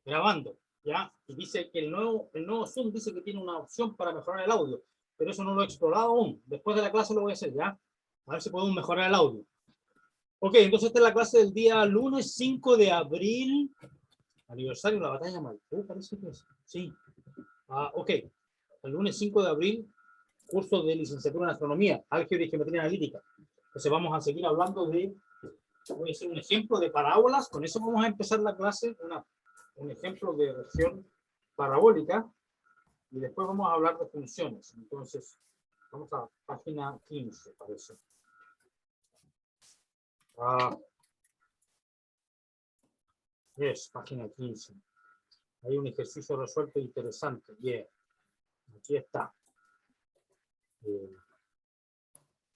grabando, ¿ya? Y dice que el nuevo Zoom dice que tiene una opción para mejorar el audio, pero eso no lo he explorado aún. Después de la clase lo voy a hacer, ¿ya? A ver si podemos mejorar el audio. Ok, entonces esta es la clase del día lunes 5 de abril. Aniversario de la batalla de Maipú, parece que es. Sí. Ok. El lunes 5 de abril, curso de licenciatura en astronomía, álgebra y geometría analítica. Entonces vamos a seguir hablando de, voy a hacer un ejemplo de parábolas. Con eso vamos a empezar la clase, un ejemplo de región parabólica. Y después vamos a hablar de funciones. Entonces, vamos a página 15, parece. Página 15. Hay un ejercicio resuelto interesante. Yeah. Aquí está.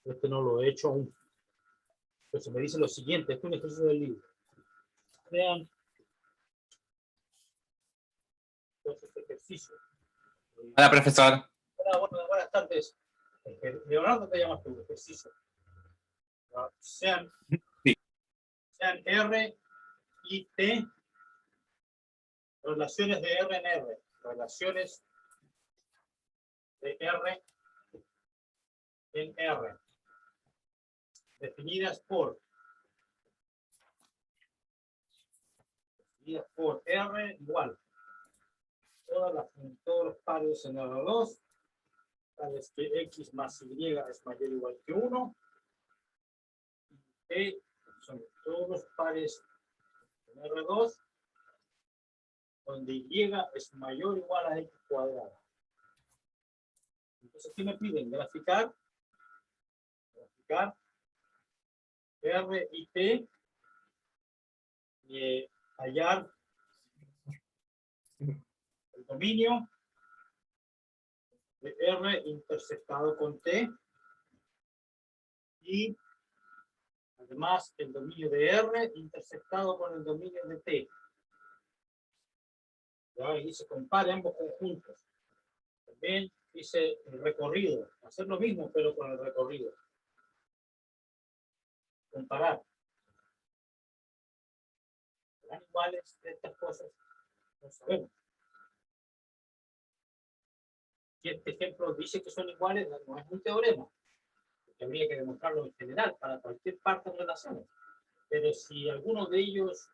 Este no lo he hecho aún. Entonces me dice lo siguiente. Este es un ejercicio del libro. Vean. Entonces, este ejercicio. Hola, profesor. Hola, buenas tardes. Leonardo, te llamas tú, ejercicio. Sean R y T, relaciones de R en R, relaciones de R en R, definidas por R igual. Todos los pares en R2, tales que X más Y es mayor o igual que 1. T son todos los pares en R2, donde Y es mayor o igual a X cuadrada. Entonces, ¿qué me piden? Graficar R y T y hallar el dominio de R intersectado con T y además el dominio de R intersectado con el dominio de T. Ya, y se compara ambos conjuntos. También dice el recorrido, hacer lo mismo pero con el recorrido. Comparar. ¿Serán iguales estas cosas? No sabemos. Si este ejemplo dice que son iguales, no es un teorema, porque habría que demostrarlo en general para cualquier parte de relaciones. Pero si alguno de ellos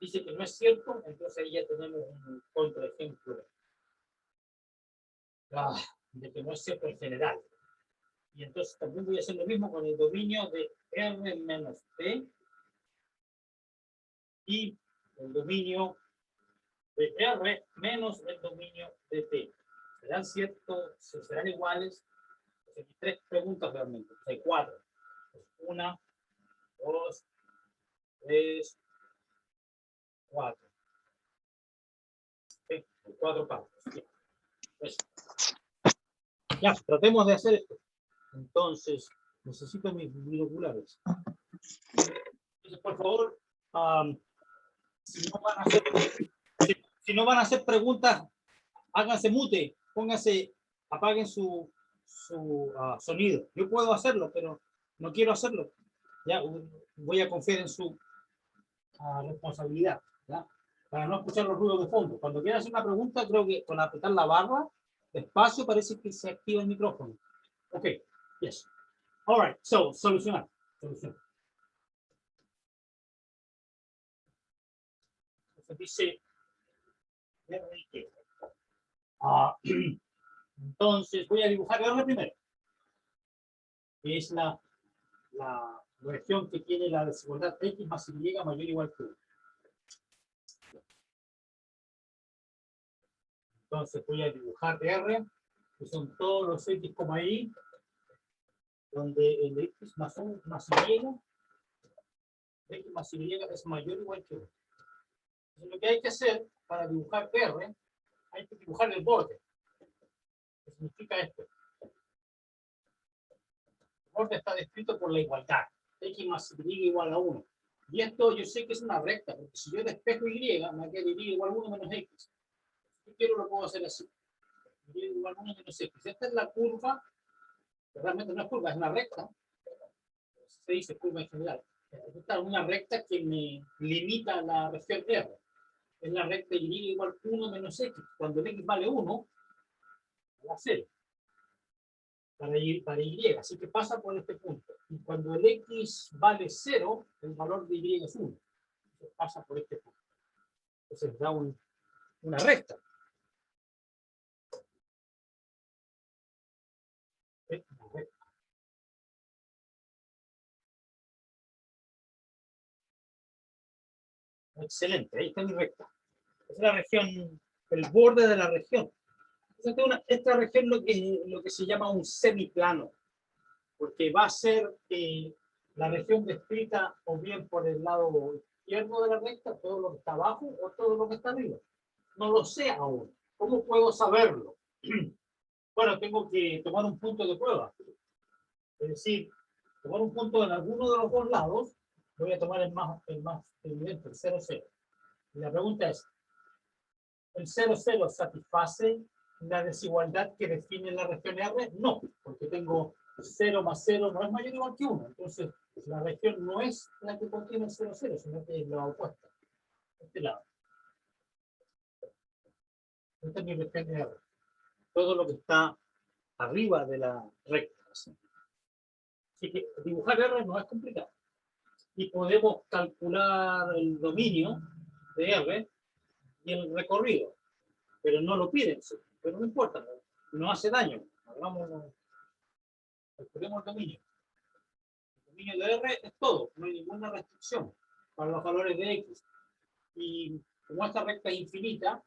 dice que no es cierto, entonces ahí ya tenemos un contraejemplo de que no es cierto en general. Y entonces también voy a hacer lo mismo con el dominio de R menos T y el dominio de R menos el dominio de T. ¿Serán ciertos? ¿Serán iguales? Pues hay 3 preguntas realmente. Hay 4. 1, 2, 3, 4. 4 partes. Pues, ya, tratemos de hacer esto. Entonces, necesito mis binoculares. Entonces, por favor, si no van a hacer preguntas, háganse mute, pónganse, apaguen su sonido. Yo puedo hacerlo, pero no quiero hacerlo. Ya, voy a confiar en su responsabilidad, ¿ya? Para no escuchar los ruidos de fondo. Cuando quieran hacer una pregunta, creo que con apretar la barra, despacio, parece que se activa el micrófono. Ok, yes. All right, so, solucionar. Entonces dice, entonces voy a dibujar R primero. Es la región que tiene la desigualdad X más Y mayor o igual que 1. Entonces voy a dibujar R, que son todos los X, Y, donde el X más 1 más Y, X más Y es mayor o igual que 1. Entonces, lo que hay que hacer para dibujar R, hay que dibujar el borde. ¿Qué significa esto? El borde está descrito por la igualdad. X más Y igual a 1. Y esto yo sé que es una recta, porque si yo despejo Y, me queda Y igual a 1 menos X. Si quiero lo puedo hacer así. Y igual a 1 menos X. Esta es la curva, que realmente no es curva, es una recta. Se dice curva en general. Esta es una recta que me limita la región R. es la recta y igual 1 menos x. Cuando el x vale 1, va a 0. Para y, así que pasa por este punto. Y cuando el x vale 0, el valor de y es 1. Entonces pasa por este punto. Entonces da una recta. Una recta. Excelente, ahí está mi recta. Es la región, el borde de la región. Entonces, esta región es lo que se llama un semiplano, porque va a ser la región descrita o bien por el lado izquierdo de la recta, todo lo que está abajo, o todo lo que está arriba. No lo sé aún. ¿Cómo puedo saberlo? Bueno, tengo que tomar un punto de prueba. Es decir, tomar un punto en alguno de los dos lados. Voy a tomar el más evidente, el 0, 0. Y la pregunta es, ¿el 0, 0 satisface la desigualdad que define la región R? No, porque tengo 0 más 0 no es mayor o igual que 1. Entonces, la región no es la que contiene el 0, 0, sino que es la opuesta. Este lado. Esta es mi región R. Todo lo que está arriba de la recta. Así que dibujar R no es complicado. Y podemos calcular el dominio de R y el recorrido. Pero no lo piden. Pero no importa. No hace daño. Hagámoslo. Calculemos el dominio. El dominio de R es todo. No hay ninguna restricción para los valores de X. Y como esta recta es infinita,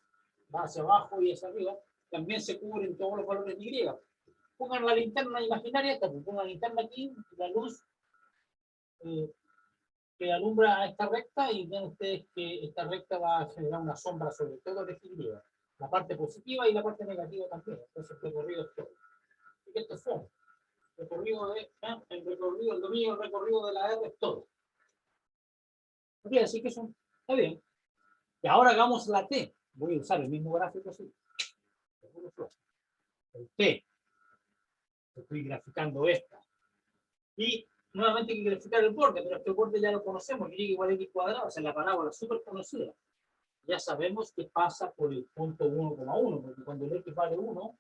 va hacia abajo y hacia arriba, también se cubren todos los valores de Y. Pongan la linterna imaginaria, pongan la linterna aquí, la luz que alumbra a esta recta, y ven ustedes que esta recta va a generar una sombra sobre todo de Y. La parte positiva y la parte negativa también. Entonces el recorrido es todo. Y esto es todo. El recorrido, el dominio, el recorrido de la R es todo. Ok, así que eso está bien. Y ahora hagamos la T. Voy a usar el mismo gráfico así. El T. Estoy graficando esta. Y nuevamente hay que graficar el borde, pero este borde ya lo conocemos, y igual a x cuadrado, o sea, la parábola súper conocida. Ya sabemos que pasa por el punto 1,1, porque cuando el x vale 1,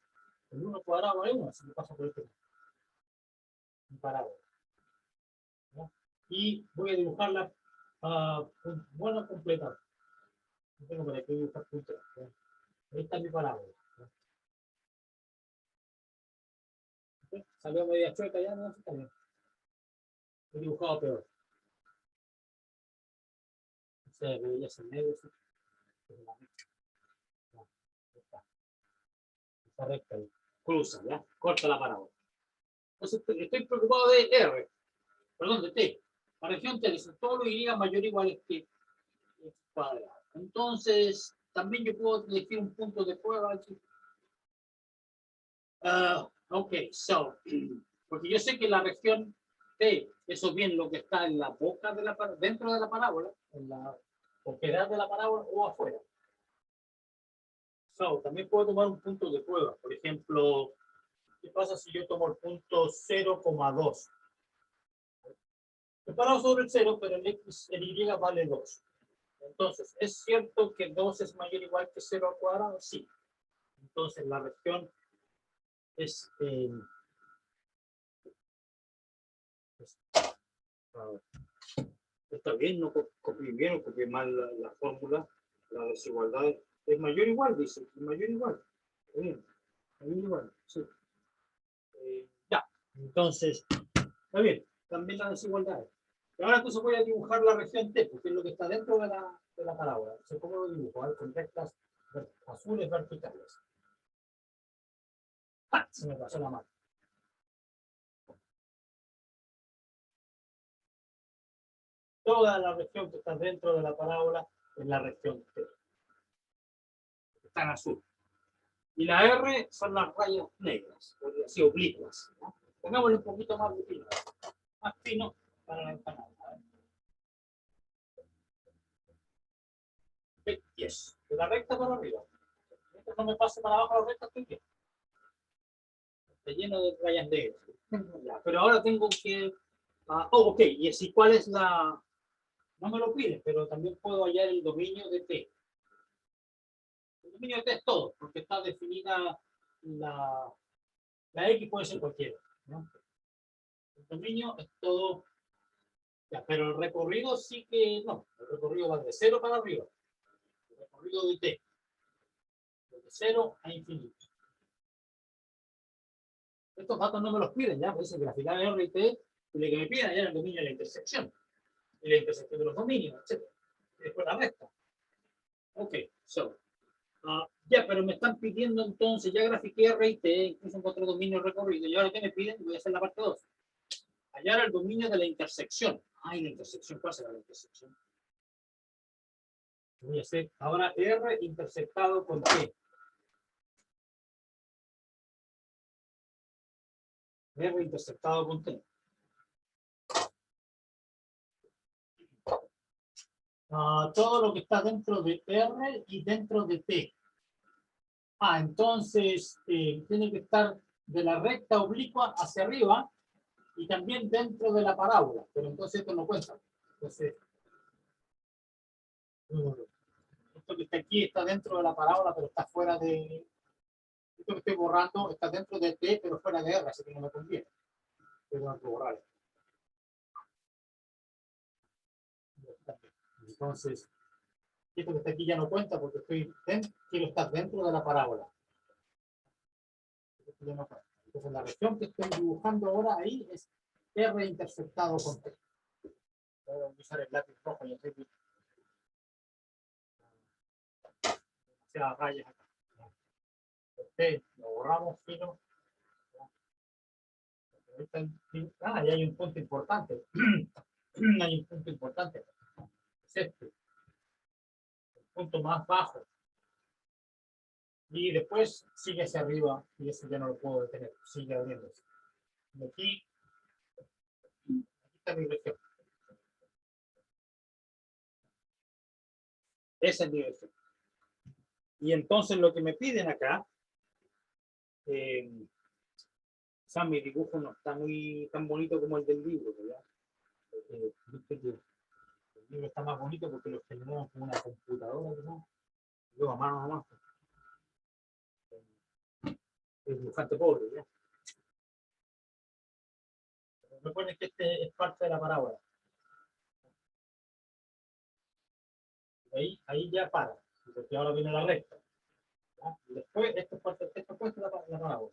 el 1 cuadrado vale 1, así que pasa por este punto. Parábola. ¿No? Y voy a dibujarla bueno, completa. No tengo para qué dibujar puntos. Ahí está mi parábola. ¿Sí? Salió media chueca ya, no está bien. He dibujado peor. O sea, ya se medio. Esta recta ahí. Cruza, ¿ya? Corta la parábola. Entonces, estoy preocupado de R. Perdón, de T. La región T dice todo lo Y mayor o igual que X cuadrado. Entonces, también yo puedo elegir un punto de prueba aquí. Ok, so, porque yo sé que la región T, eso es bien lo que está en la boca de la dentro de la parábola, en la oquedad de la parábola o afuera. So, también puedo tomar un punto de prueba. Por ejemplo, ¿qué pasa si yo tomo el punto 0,2? Separado sobre el 0, pero el Y vale 2. Entonces, ¿es cierto que 2 es mayor o igual que 0 al cuadrado? Sí. Entonces, la región es... está bien, no copié bien o copié mal la fórmula. La desigualdad es mayor o igual, dice. Es mayor o igual. Bien. Mayor o igual, sí. Ya. Entonces, está bien. También la desigualdad. Y ahora entonces voy a dibujar la región T, porque es lo que está dentro de la parábola. Entonces, ¿cómo lo dibujo? A ver, con rectas azules verticales. ¡Ah! Se me pasó la mano. Toda la región que está dentro de la parábola es la región T. Está en azul. Y la R son las rayas negras, así oblicuas, ¿no? Pongámosle un poquito más fino para la empanada. Yes. De la recta para arriba. Mientras no me pase para abajo la recta, estoy bien. Está lleno de rayas negras. Ya, pero ahora tengo que... ok, y así cuál es la... No me lo pide, pero también puedo hallar el dominio de T. dominio de T es todo, porque está definida la X puede ser cualquiera, ¿no? El dominio es todo, ya, pero el recorrido sí que no. El recorrido va de 0 para arriba. El recorrido de T. De 0 a infinito. Estos datos no me los piden ya, pues graficar R y T, y lo que me piden ya es el dominio de la intersección. Y la intersección de los dominios, etc. Y después la recta. Ok, so. Ya, pero me están pidiendo entonces, ya grafiqué R y T, incluso encontré dominio recorrido, y ahora que me piden, voy a hacer la parte 2. Hallar el dominio de la intersección. Ay, la intersección, ¿cuál será la intersección? Voy a hacer ahora R intersectado con T. R intersectado con T. Todo lo que está dentro de R y dentro de T. Entonces tiene que estar de la recta oblicua hacia arriba y también dentro de la parábola, pero entonces esto no cuenta. Entonces, esto que está aquí está dentro de la parábola, pero está fuera de... Esto que estoy borrando está dentro de T, pero fuera de R, así que no me conviene. Tengo que borrar. Entonces, esto que está aquí ya no cuenta porque quiero estar dentro de la parábola. Entonces, la región que estoy dibujando ahora ahí es R intersectado con T. Voy a usar el lápiz rojo y hacer demasiadas rayas acá. T lo borramos fino. Y hay un punto importante. Hay un punto importante. Es este. El punto más bajo. Y después sigue hacia arriba y ese ya no lo puedo detener. Sigue abriéndose. Y aquí está mi región. Esa es mi región. Y entonces lo que me piden acá, o sea, mi dibujo no está muy tan bonito como el del libro, ¿verdad? Viste que el libro está más bonito porque lo generamos con una computadora, ¿no? Yo a mano nomás. El dibujante pobre, ¿ya? Recuerden que este es parte de la parábola. Ahí ya para, porque ahora viene la recta. ¿Ya? Y después, esto es parte de la parábola.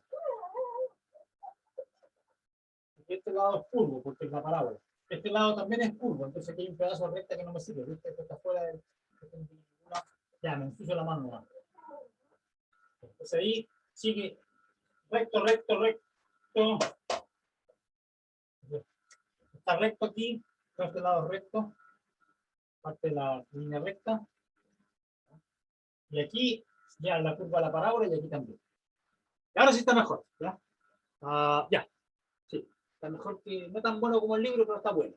Y este lado es curvo, porque es la parábola. Este lado también es curvo, entonces aquí hay un pedazo de recta que no me sirve, ¿viste? Esto está fuera de... Ya, me ensucio la mano nomás. Entonces ahí sigue recto, recto, recto. Está recto aquí, este lado recto, parte de la línea recta. Y aquí ya la curva de la parábola y aquí también. Y ahora sí está mejor, ¿ya? Ya, sí, está mejor que, no tan bueno como el libro, pero está bueno.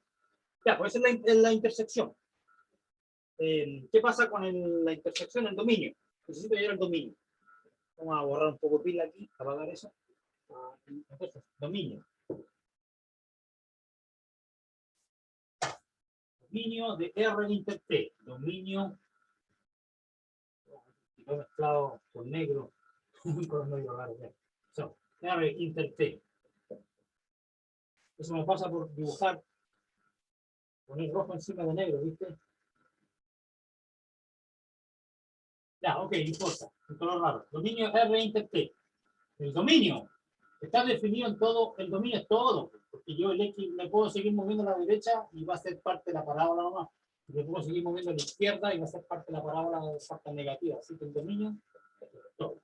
Ya, pues esa es la intersección. ¿Qué pasa con la intersección? El dominio. Necesito hallar el dominio. Vamos a borrar un poco de pila aquí, apagar eso. Entonces, dominio. Dominio de R inter T. Dominio. Lo he mezclado con negro. Un color medio raro. So, R inter T. Eso me pasa por dibujar, poner rojo encima de negro, ¿viste? Ya, ok, no importa. Un color raro. Dominio R inter T. El dominio está definido en todo, el dominio es todo, porque yo el X me puedo seguir moviendo a la derecha y va a ser parte de la parábola nomás. Me puedo seguir moviendo a la izquierda y va a ser parte de la parábola de parte negativa. Así que el dominio es todo.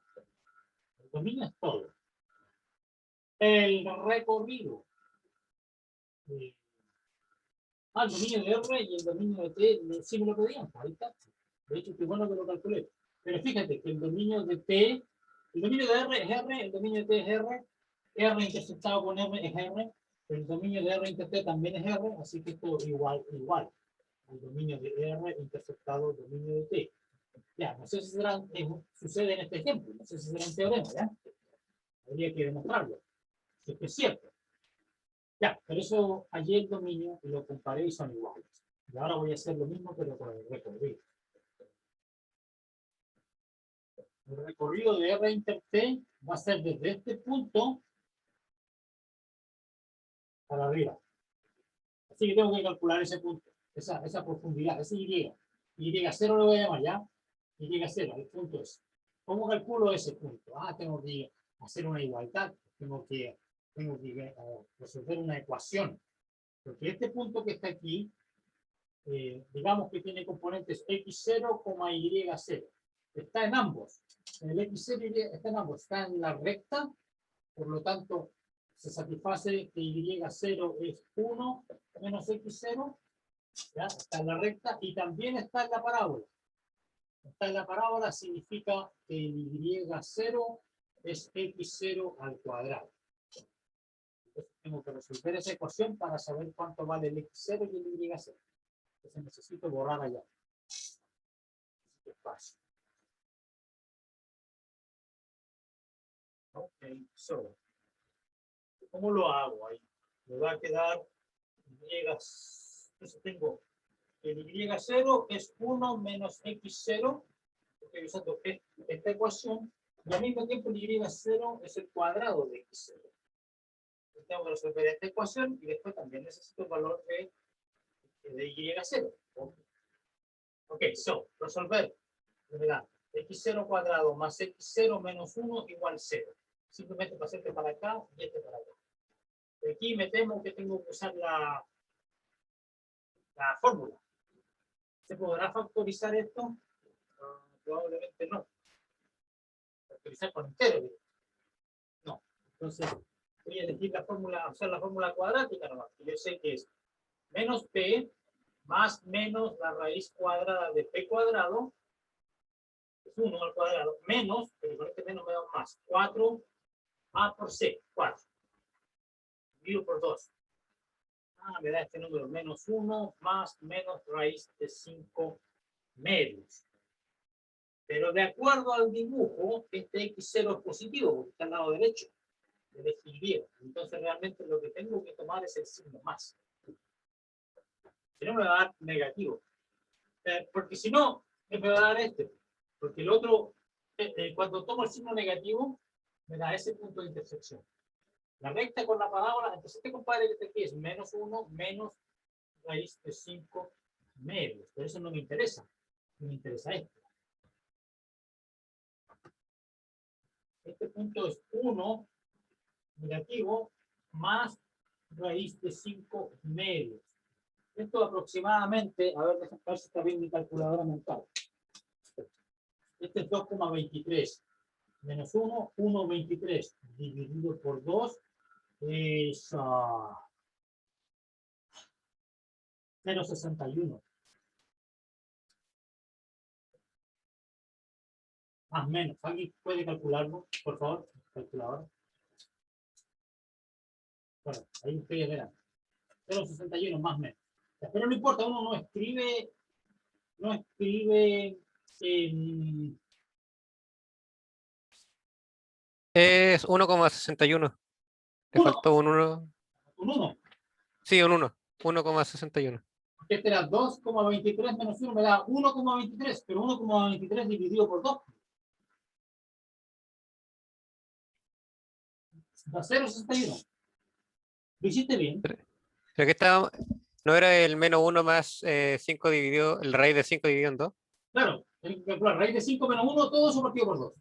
El dominio es todo. El recorrido. El dominio de R y el dominio de T sí me lo pedían. Ahí está. De hecho, qué bueno que lo calculé. Pero fíjate que el dominio de T, el dominio de R es R, el dominio de T es R, R intersectado con R es R, el dominio de R inter T también es R, así que esto igual. El dominio de R intersectado dominio de T. Ya, no sé si sucede en este ejemplo, no sé si será un teorema, ¿ya? Habría que demostrarlo. Si es que es cierto. Ya, pero eso ayer el dominio lo comparé y son iguales. Y ahora voy a hacer lo mismo, pero con el recorrido. El recorrido de R inter T va a ser desde este punto para arriba. Así que tengo que calcular ese punto, esa profundidad, ese Y. Y0 lo voy a llamar ya. Y0, el punto es. ¿Cómo calculo ese punto? Tengo que hacer una igualdad, tengo que resolver una ecuación. Porque este punto que está aquí, digamos que tiene componentes x0, y0. Está en ambos. El x0 está en ambos. Está en la recta, por lo tanto, se satisface que y0 es 1 menos x0. ¿Ya? Está en la recta y también está en la parábola. Está en la parábola significa que el y0 es x0 al cuadrado. Entonces tengo que resolver esa ecuación para saber cuánto vale el x0 y el y0. Entonces necesito borrar allá. Espacio. Ok, so. ¿Cómo lo hago ahí? Me va a quedar y. Entonces tengo el y0 es 1 menos x0. Estoy usando esta ecuación. Y al mismo tiempo el y0 es el cuadrado de x0. Entonces tengo que resolver esta ecuación y después también necesito el valor de y0. Ok, so, resolver. Me da x0 cuadrado más x0 menos 1 igual 0. Simplemente pasé este para acá y este para acá. Aquí me temo que tengo que usar la fórmula. ¿Se podrá factorizar esto? Probablemente no. Factorizar con entero. No. Entonces, voy a elegir la fórmula, usar la fórmula cuadrática nomás. Yo sé que es menos p más menos la raíz cuadrada de p cuadrado, es 1 al cuadrado, menos, pero con este menos me da un más, 4a por c, 4. Dividido por 2. Me da este número, menos 1 más menos raíz de 5 medios. Pero de acuerdo al dibujo, este x0 es positivo, porque está al lado derecho. Elegir. Entonces realmente lo que tengo que tomar es el signo más. Si no me va a dar negativo. Porque si no, me va a dar este. Porque el otro, cuando tomo el signo negativo, me da ese punto de intersección. La recta con la parábola, entonces este compadre que está aquí es menos 1 menos raíz de 5 medios. Pero eso no me interesa. Me interesa esto. Este punto es 1 negativo más raíz de 5 medios. Esto aproximadamente, a ver si está bien mi calculadora mental. Este es 2,23 menos 1, 1,23 dividido por 2 es 0,61. Más o menos. ¿Alguien puede calcularlo, por favor? Calculadora. Bueno, ahí ustedes verán. 0,61 más o menos. Pero no importa, uno no escribe Es 1,61. Le Uno. faltó un 1. un 1. Sí, un 1. 1,61. Este era 2,23 menos 1 me da 1,23, pero 1,23 dividido por 2 da 0,61. Lo hiciste bien. Pero que estaba, ¿no era el menos 1 más 5 dividido, el raíz de 5 dividido en 2? Claro, hay que calcular raíz de 5 menos 1, todo eso partido por 2.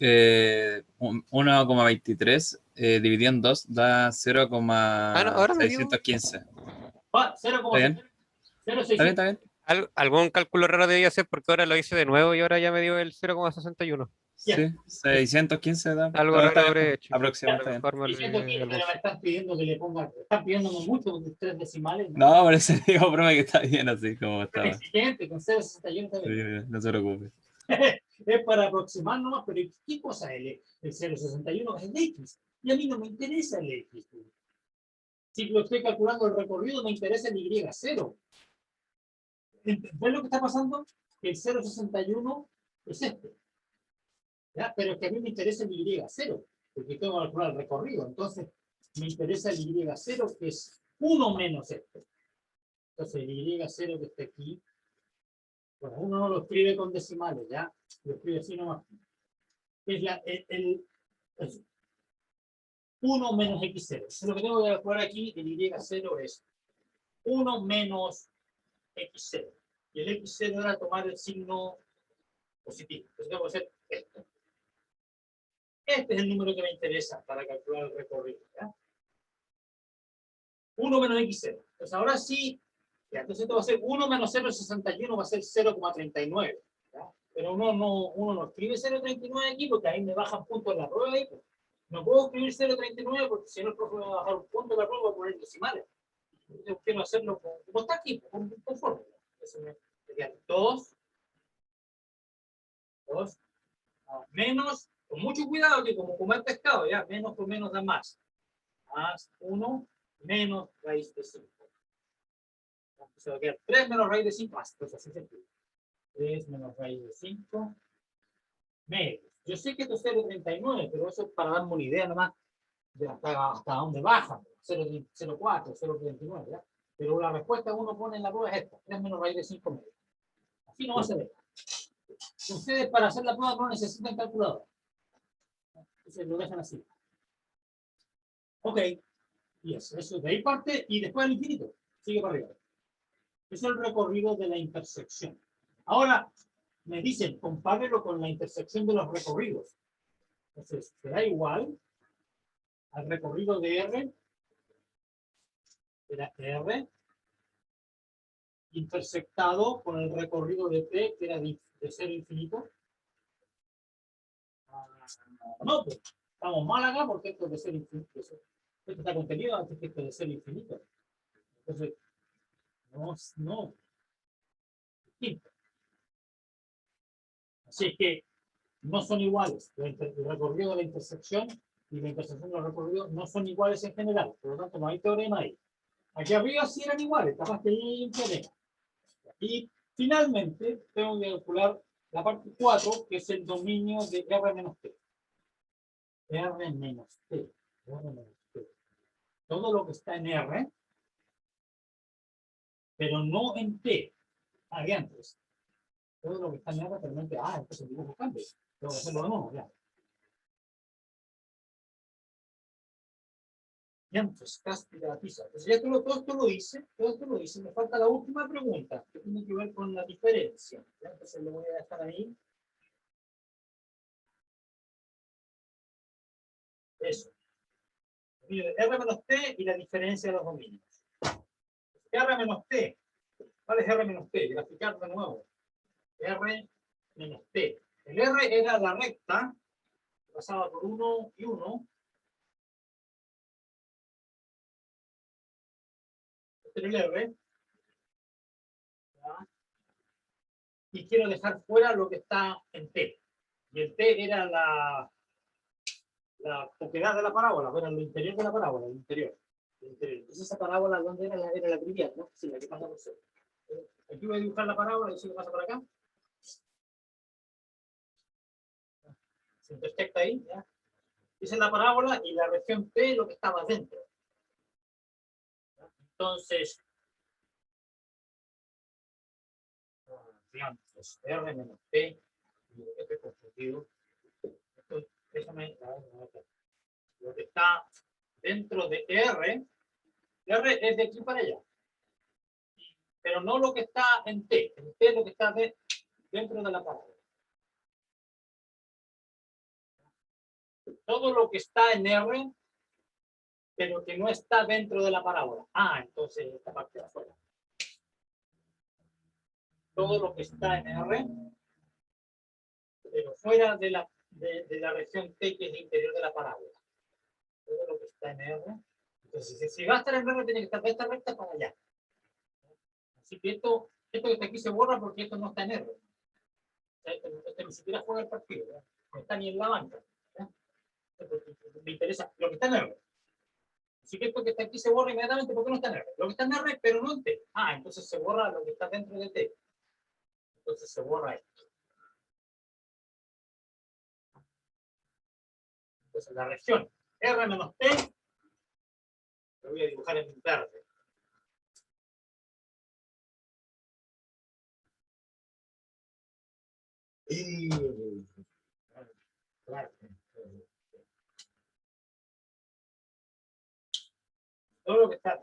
1,23 dividido en 2 da No, ahora me dio 0,615. Va, ¿Está bien? 0,600. ¿Está bien? algún cálculo raro debía hacer porque ahora lo hice de nuevo y ahora ya me dio el 0,61. Sí, 615 da. Algo Está raro bien, habré hecho. aproximadamente A lo está bien. mejor me Diciendo que algún- me están pidiendo que le ponga, están pidiéndome mucho con 3 decimales. No, por eso digo, broma, que está bien así como Es estaba. exigente, con 0,61 también. Sí, no se preocupe. Es para aproximar nomás, pero ¿qué cosa es el 0,61? Es el X. Y a mí no me interesa el X. Si lo estoy calculando el recorrido, me interesa el Y0. ¿Ves lo que está pasando? Que el 0,61 es este. ¿Ya? Pero es que a mí me interesa el Y0, porque tengo que calcular el recorrido. Entonces, me interesa el Y0, que es 1 menos este. Entonces, el Y0 que está aquí Bueno, uno no lo escribe con decimales, ¿ya? Lo escribe así nomás. Es es 1 menos x0. Entonces, lo que tengo que calcular aquí, el y0 es 1 menos x0. Y el x0 era tomar el signo positivo. Entonces tengo que hacer esto. Este es el número que me interesa para calcular el recorrido, ¿ya? 1 menos x0. Entonces ahora sí, ya, entonces esto va a ser 1 menos 0,61, va a ser 0,39. Pero uno no escribe 0,39 aquí porque ahí me bajan puntos en la prueba. Ahí, pues. No puedo escribir 0,39 porque si no el profe me va a bajar un punto en la prueba, voy a poner decimales. Yo quiero hacerlo como está aquí, con fórmula. Entonces sería 2 menos, con mucho cuidado que como comer pescado, ya, menos por menos da más. Más 1 menos raíz de 5. Se va a quedar 3 menos raíz de 5, más, pues así se escribe. 3 menos raíz de 5 medios. Yo sé que esto es 0,39, pero eso es para darme una idea nomás de hasta dónde baja. 0,04, 0,39, ¿ya? Pero la respuesta que uno pone en la prueba es esta, 3 menos raíz de 5 medios. Así no va a ser. Ustedes para hacer la prueba no necesitan calculadora. Entonces lo dejan así. Ok. Y eso de ahí parte y después al infinito. Sigue para arriba. Es el recorrido de la intersección. Ahora, me dicen, compárelo con la intersección de los recorridos. Entonces, será igual al recorrido de R, era R, intersectado con el recorrido de T, que era de 0 infinito. No, pues, estamos mal acá porque esto es de 0 infinito. Esto está contenido antes que esto de 0 infinito. Entonces, no. Así que no son iguales. El recorrido de la intersección y la intersección de los recorridos no son iguales en general. Por lo tanto, no hay teorema ahí. Aquí arriba sí eran iguales, capaz que hay un teorema. Y finalmente tengo que calcular la parte 4, que es el dominio de R menos T. R menos T. R menos T. Todo lo que está en R, pero no en T. Antes. Todo lo que está en R, pero no en T. Entonces el dibujo cambia. Tengo que hacerlo de nuevo, ya. Ya, entonces, casi de la pizza. Entonces, ya todo esto lo hice, me falta la última pregunta, que tiene que ver con la diferencia. ¿Ya? Entonces, lo voy a dejar ahí. Eso. R menos T y la diferencia de los dominios. R menos T. ¿Cuál es R menos T? Voy a explicar de nuevo. R menos T. El R era la recta, que pasaba por 1 y 1. Este era el R. ¿Ya? Y quiero dejar fuera lo que está en T. Y el T era la propiedad de la parábola, bueno, el interior de la parábola, el interior. Entonces esa parábola, ¿dónde era? Era la trivial, ¿no? Sí, la que pasa por ser. Aquí voy a dibujar la parábola y eso que pasa por acá. Se intersecta ahí, ¿ya? Esa es la parábola y la región P lo que estaba dentro. ¿Ya? Entonces, digamos, R menos P, y este es confundido. Déjame, lo que está dentro de R es de aquí para allá. Pero no lo que está en T. En T es lo que está dentro de la parábola. Todo lo que está en R, pero que no está dentro de la parábola. Entonces esta parte de afuera. Todo lo que está en R, pero fuera de la región T, que es el interior de la parábola. Todo lo que está en R. Entonces, si va a estar en R, tiene que estar de esta recta para allá. Así que esto que está aquí se borra porque esto no está en R. Esto ni siquiera juega el partido. ¿Ya? No está ni en la banca. ¿Ya? Me interesa lo que está en R. Así que esto que está aquí se borra inmediatamente porque no está en R. Lo que está en R, pero no en T. Entonces se borra lo que está dentro de T. Entonces se borra esto. Entonces la región R menos T, lo voy a dibujar en verde. Y, claro, todo lo que está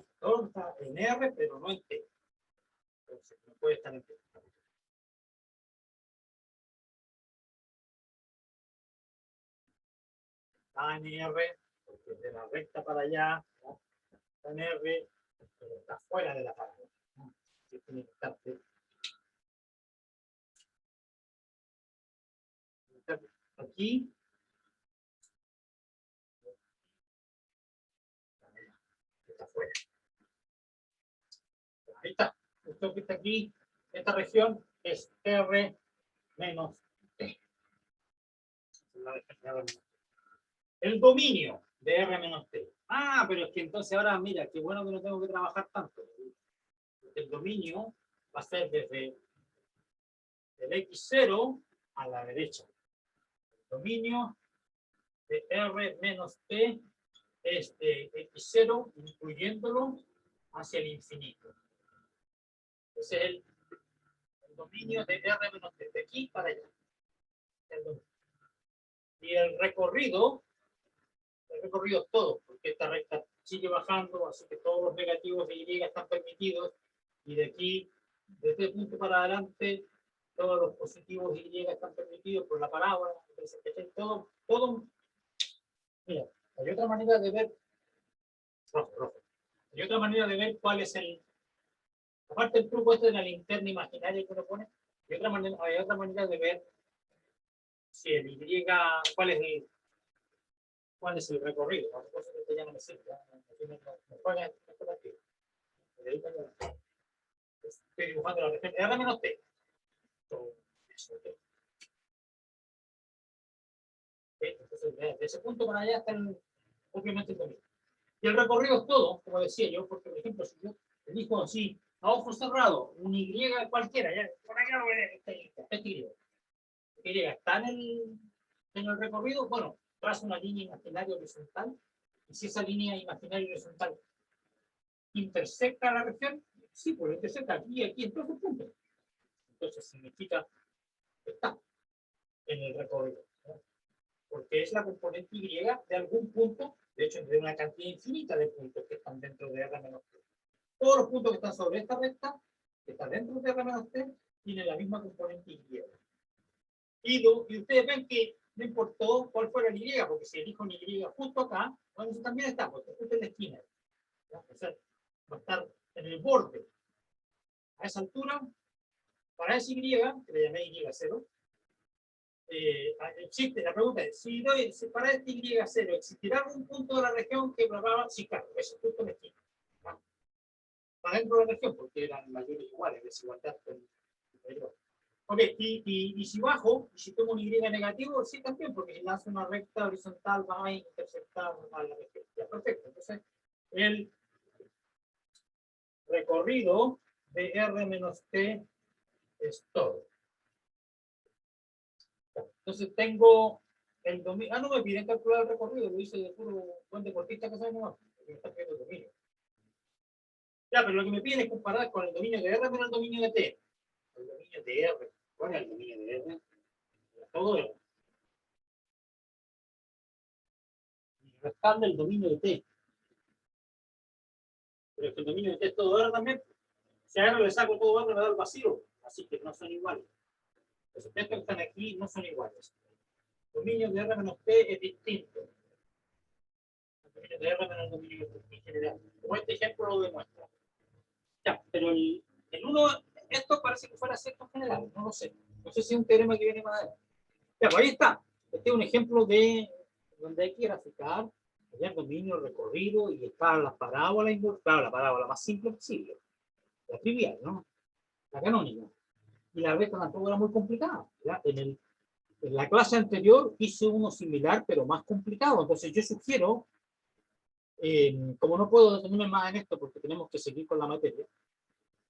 en R, pero no en T. Entonces, no puede estar en T. Está en R, porque de la recta para allá, ¿no? Está en R, pero está fuera de la parábola, ¿no? Tiene que estar aquí. Está fuera. Ahí está. Esto que está aquí, esta región es R menos T. El dominio de R menos T. Ah, pero es que entonces ahora, mira, qué bueno que no tengo que trabajar tanto. El dominio va a ser desde el X0 a la derecha. El dominio de R menos T es de X0, incluyéndolo hacia el infinito. Ese es el dominio de R menos T, de aquí para allá. Y el recorrido es todo, porque esta recta sigue bajando, así que todos los negativos de Y están permitidos, y de aquí, de este punto para adelante, todos los positivos de Y están permitidos por la parábola. Entonces, todo. Mira, hay otra manera de ver, hay otra manera de ver cuál es el, aparte el truco este de la linterna imaginaria que uno pone, hay otra manera de ver si el Y, cuál es el recorrido. Por supuesto que ya no me sirve, me juega esto aquí. Estoy dibujando la región R menos T. Entonces, de ese punto para allá está obviamente el dominio. Y el recorrido es todo, como decía yo, porque por ejemplo, si yo elijo así, a ojos cerrados, un Y cualquiera, ya, por acá lo veré, Y está en el recorrido, bueno, trazo una línea imaginaria horizontal, y si esa línea imaginaria horizontal intersecta la región, sí, pues intersecta aquí y aquí en todos los puntos. Entonces significa que está en el recorrido, ¿no? Porque es la componente Y de algún punto, de hecho, de una cantidad infinita de puntos que están dentro de R menos T. Todos los puntos que están sobre esta recta, que están dentro de R menos T, tienen la misma componente Y. Y ustedes ven que no importó cuál fuera el Y, porque si elijo un Y justo acá, bueno, eso también está, porque justo en la esquina. ¿Ya? O sea, va a estar en el borde. A esa altura, para ese Y, que le llamé Y0, existe, la pregunta es, si para este Y0, ¿existirá algún punto de la región que probaba? Sí, claro, ese punto en la esquina. ¿No? Está dentro de la región, porque eran mayores iguales, desigualdad mayor. Ok, y si bajo, y si tengo un Y negativo, sí también, porque si lanzo una recta horizontal va a intersectar a la región. Ya, perfecto. Entonces, el recorrido de R menos T es todo. Entonces tengo el dominio. Ah, no me piden calcular el recorrido, lo hice de puro buen deportista que sabe nomás, porque me está pidiendo el dominio. Ya, pero lo que me piden es comparar con el dominio de R con el dominio de T. El dominio de R. ¿Cuál es el dominio de R? Todo R. Y restarle el dominio de T. Pero es que el dominio de T es todo R también. Si a R le saco todo R me da el vacío. Así que no son iguales. Los objetos que están aquí no son iguales. El dominio de R menos T es distinto. El dominio de R menos el dominio de T en general. Como este ejemplo lo demuestra. Ya, pero el 1, esto parece que fuera cierto en general, no lo sé. No sé si es un teorema que viene más adelante. Ya, pues ahí está. Este es un ejemplo de donde hay que graficar el dominio, el recorrido, y está la parábola, claro, la parábola más simple posible. La trivial, ¿no? La canónica. Y la recta tampoco era muy complicada. ¿Ya? En la clase anterior hice uno similar, pero más complicado. Entonces yo sugiero, como no puedo detenerme más en esto porque tenemos que seguir con la materia,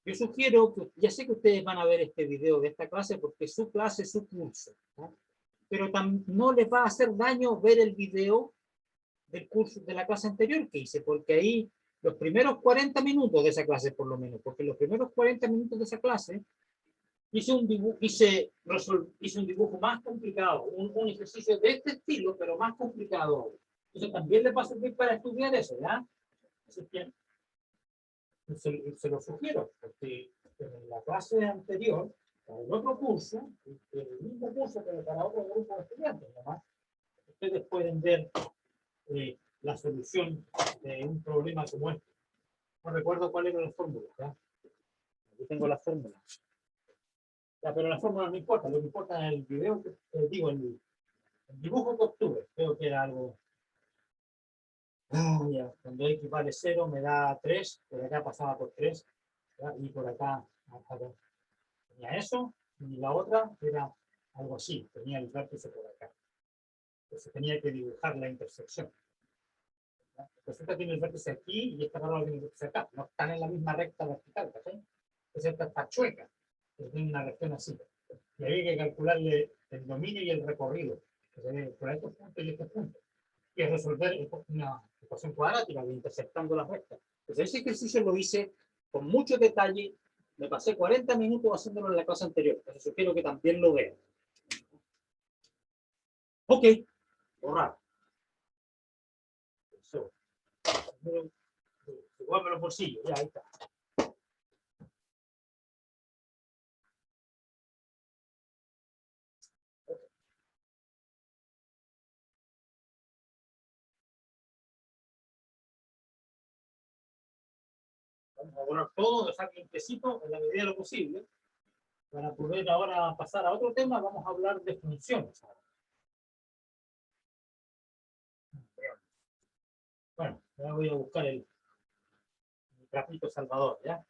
yo sugiero que, ya sé que ustedes van a ver este video de esta clase porque es su clase, es su curso, ¿no? Pero no les va a hacer daño ver el video del curso de la clase anterior que hice, porque ahí los primeros 40 minutos de esa clase, por lo menos, porque los primeros 40 minutos de esa clase hice un dibujo más complicado, un ejercicio de este estilo, pero más complicado. Entonces también le va a servir para estudiar eso, ¿ya? Así que se lo sugiero, porque en la clase anterior, para el otro curso, el mismo curso, pero para otro grupo de estudiantes, ¿no? Ustedes pueden ver la solución de un problema como este. No recuerdo cuál era la fórmula, ¿ya? Aquí tengo la fórmula. Ya, pero la fórmula no importa, lo que importa es el video, digo, el dibujo que obtuve. Creo que era algo. Ya, cuando x vale 0 me da 3, por acá pasaba por 3, ¿ya? Y por acá tenía eso, y la otra era algo así, tenía el vértice por acá. Entonces tenía que dibujar la intersección. Pues esta tiene el vértice aquí y esta palabra tiene el vértice acá. No están en la misma recta vertical, ¿sí? Entonces esta está chueca, tiene una región así. Y había que calcularle el dominio y el recorrido. Por estos puntos y estos puntos. Y resolver una ecuación cuadrática, intersectando las rectas. Entonces ese ejercicio lo hice con mucho detalle. Me pasé 40 minutos haciéndolo en la clase anterior. Entonces sugiero que también lo vean. Ok, borrar. Eso. Guardo los bolsillos, ya, ahí está. Vamos a borrar todo, dejar limpiecito en la medida de lo posible. Para poder ahora pasar a otro tema, vamos a hablar de funciones. Bueno, ya voy a buscar el grafito Salvador, ¿ya?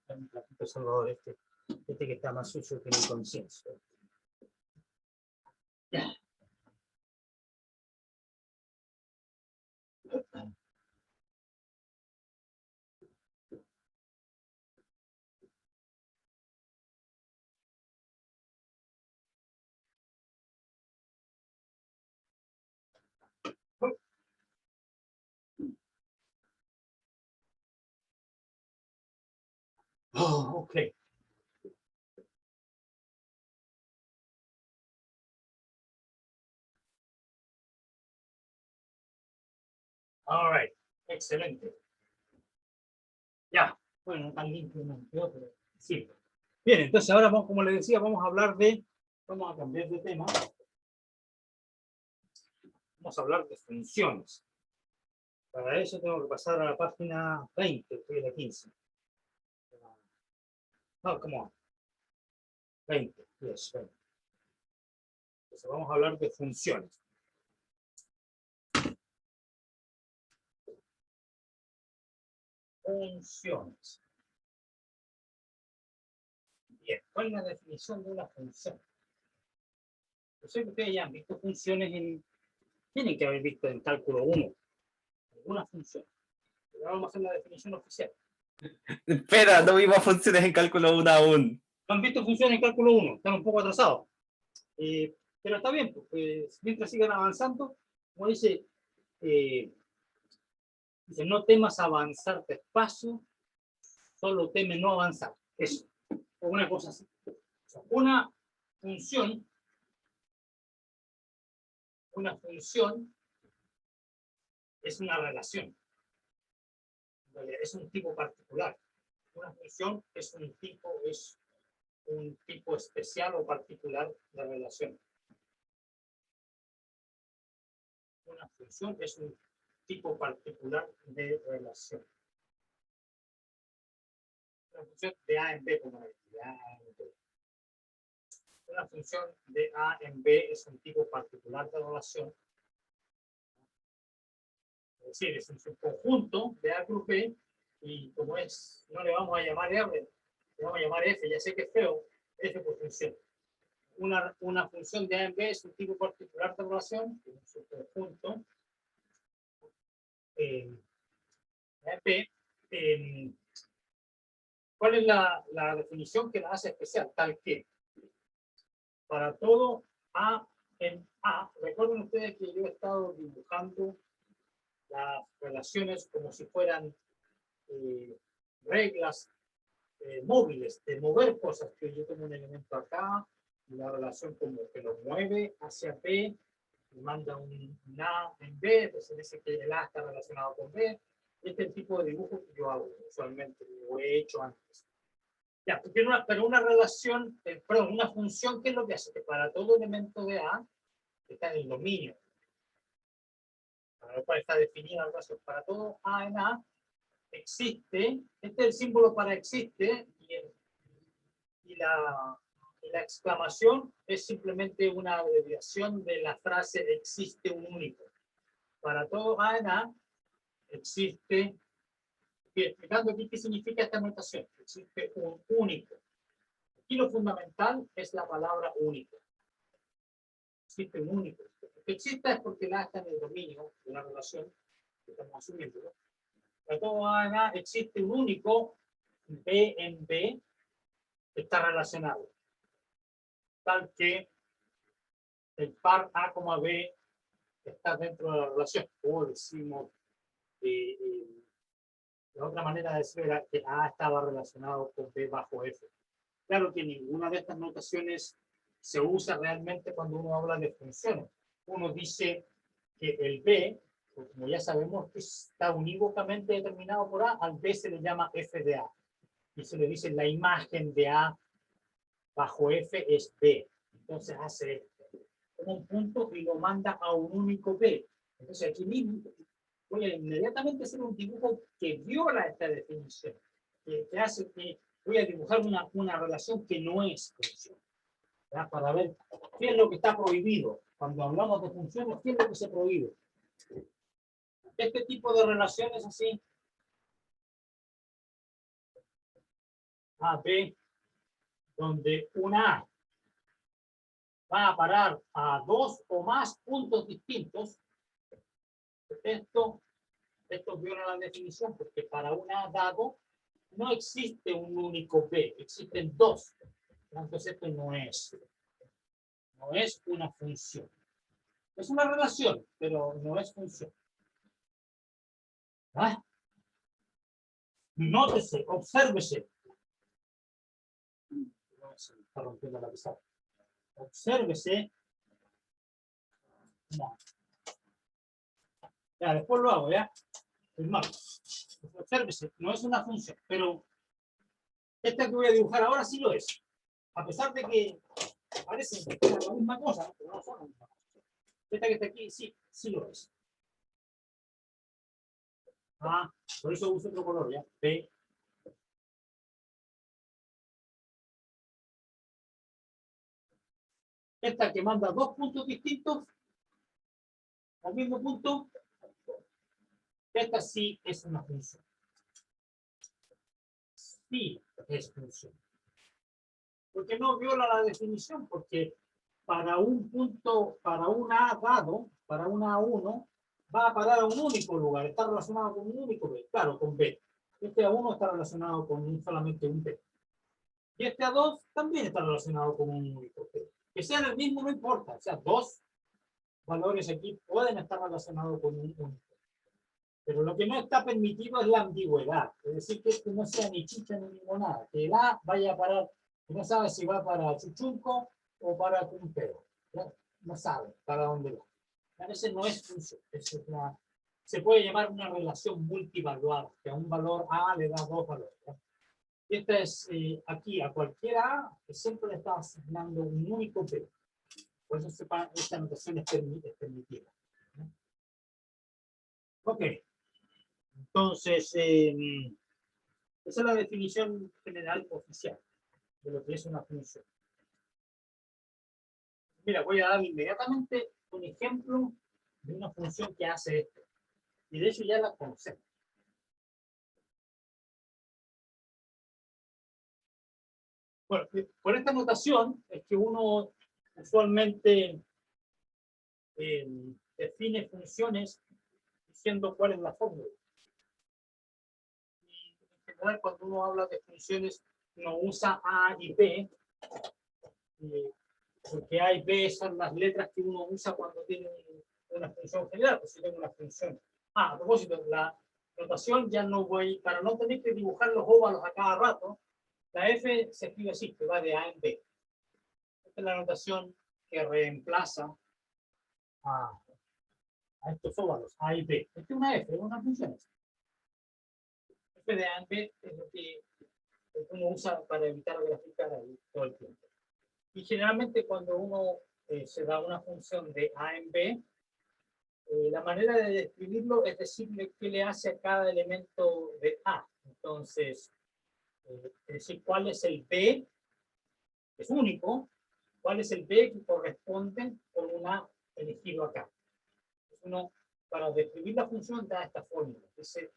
El grafito Salvador, este que está más sucio que mi conciencia. Ya. Oh, okay. All right. Excelente. Ya. Bueno, tan limpio no quedó, pero sí. Bien, entonces ahora, como les decía, vamos a hablar de, vamos a cambiar de tema. Vamos a hablar de funciones. Para eso tengo que pasar a la página 20, estoy en la 15. No, come on. 20, yes, 20. Entonces vamos a hablar de funciones. Funciones. Bien, ¿cuál es la definición de una función? Yo sé que ustedes ya han visto funciones tienen que haber visto en cálculo 1 alguna función. Pero vamos a hacer la definición oficial. Espera, no vimos funciones en cálculo 1 aún. ¿No han visto funciones en cálculo 1? Están un poco atrasados. Pero está bien, pues, mientras sigan avanzando, como dice, dice, no temas avanzar despacio, solo teme no avanzar. Eso, o una cosa así. O sea, una función es una relación. Es un tipo particular. Una función es un tipo especial o particular de relación. Una función es un tipo particular de relación. Una función de A en B, como de A en B. Una función de A en B es un tipo particular de relación. Es decir, es un subconjunto de A cruz B, y como es, no le vamos a llamar R, le vamos a llamar F, ya sé que es feo, F por función. Una función de A en B es un tipo particular de relación, un subconjunto A en B. ¿Cuál es la definición que la hace especial? Tal que para todo A en A, recuerden ustedes que yo he estado dibujando las relaciones como si fueran reglas móviles de mover cosas, que yo tengo un elemento acá, una relación como que lo mueve hacia B, y manda un A en B, entonces dice que el A está relacionado con B. Este es el tipo de dibujo que yo hago usualmente, lo he hecho antes. Ya, pero una relación, perdón, una función, ¿qué es lo que hace? Que para todo elemento de A, que está en el dominio, para lo cual está definida la relación, para todo A en A, existe, este es el símbolo para existe, y la exclamación es simplemente una abreviación de la frase existe un único. Para todo A en A, existe, explicando aquí qué significa esta notación, existe un único. Aquí lo fundamental es la palabra único. Existe un único. Que exista es porque la está en el dominio de una relación que estamos asumiendo, ¿no? Para todo A en A existe un único B en B que está relacionado. Tal que el par A, B está dentro de la relación. O decimos, la otra manera de decir era que A estaba relacionado con B bajo F. Claro que ninguna de estas notaciones se usa realmente cuando uno habla de funciones. Uno dice que el B, como ya sabemos, que está unívocamente determinado por A, al B se le llama F de A. Y se le dice la imagen de A bajo F es B. Entonces hace un punto y lo manda a un único B. Entonces aquí mismo voy a inmediatamente hacer un dibujo que viola esta definición, que hace que voy a dibujar una relación que no es función, ¿verdad? Para ver qué es lo que está prohibido. Cuando hablamos de funciones, ¿qué es lo que se prohíbe? Este tipo de relaciones así, A, B, donde una A va a parar a dos o más puntos distintos, esto viola la definición, porque para un A dado no existe un único B, existen dos. Entonces esto no es una función. Es una relación, pero no es función. ¿Ah? Nótese, obsérvese. Está rompiendo la pizarra. Obsérvese. No. Ya, después lo hago, ¿ya? Es malo. Obsérvese, no es una función, pero esta que voy a dibujar ahora sí lo es. A pesar de que parece la misma cosa, pero no son la misma cosa. Esta que está aquí, sí lo es. Ah, por eso uso otro color, ¿ya? B. Esta que manda dos puntos distintos al mismo punto, esta sí es una función. Sí es función. Porque no viola la definición, porque para un punto, para un A dado, para un A1, va a parar a un único lugar, está relacionado con un único B, claro, con B. Este A1 está relacionado con solamente un B. Y este A2 también está relacionado con un único B. Que sean el mismo no importa, o sea, dos valores aquí pueden estar relacionados con un único. Pero lo que no está permitido es la ambigüedad, es decir, que no sea ni chicha ni limonada, que el A vaya a parar, que no sabe si va para Chuchunco o para Cumpeo, no sabe para dónde va. A veces no es función, se puede llamar una relación multivaluada, que a un valor A le da dos valores. Y esta es aquí, a cualquier A, que siempre le está asignando un único P. Por eso esta notación es permitida. Ok. Entonces, esa es la definición general oficial de lo que es una función. Mira, voy a dar inmediatamente un ejemplo de una función que hace esto. Y de hecho ya la conocemos. Bueno, por esta notación es que uno usualmente define funciones diciendo cuál es la fórmula. Y en general, cuando uno habla de funciones, uno usa A y B, porque A y B son las letras que uno usa cuando tiene una función general. Pues si tengo una función. A propósito, notación ya no voy, para no tener que dibujar los óvalos a cada rato, la F se escribe así, que va de A en B. Esta es la notación que reemplaza a estos óvalos, A y B. Esta es una F, es una función. F de A en B es lo que uno usa para evitar graficar ahí todo el tiempo. Y generalmente cuando uno se da una función de A en B, la manera de describirlo es decirle qué le hace a cada elemento de A. Entonces, es decir, cuál es el B, que es único, cuál es el B que corresponde con una elegido acá. Uno, para describir la función, da esta fórmula. Dice,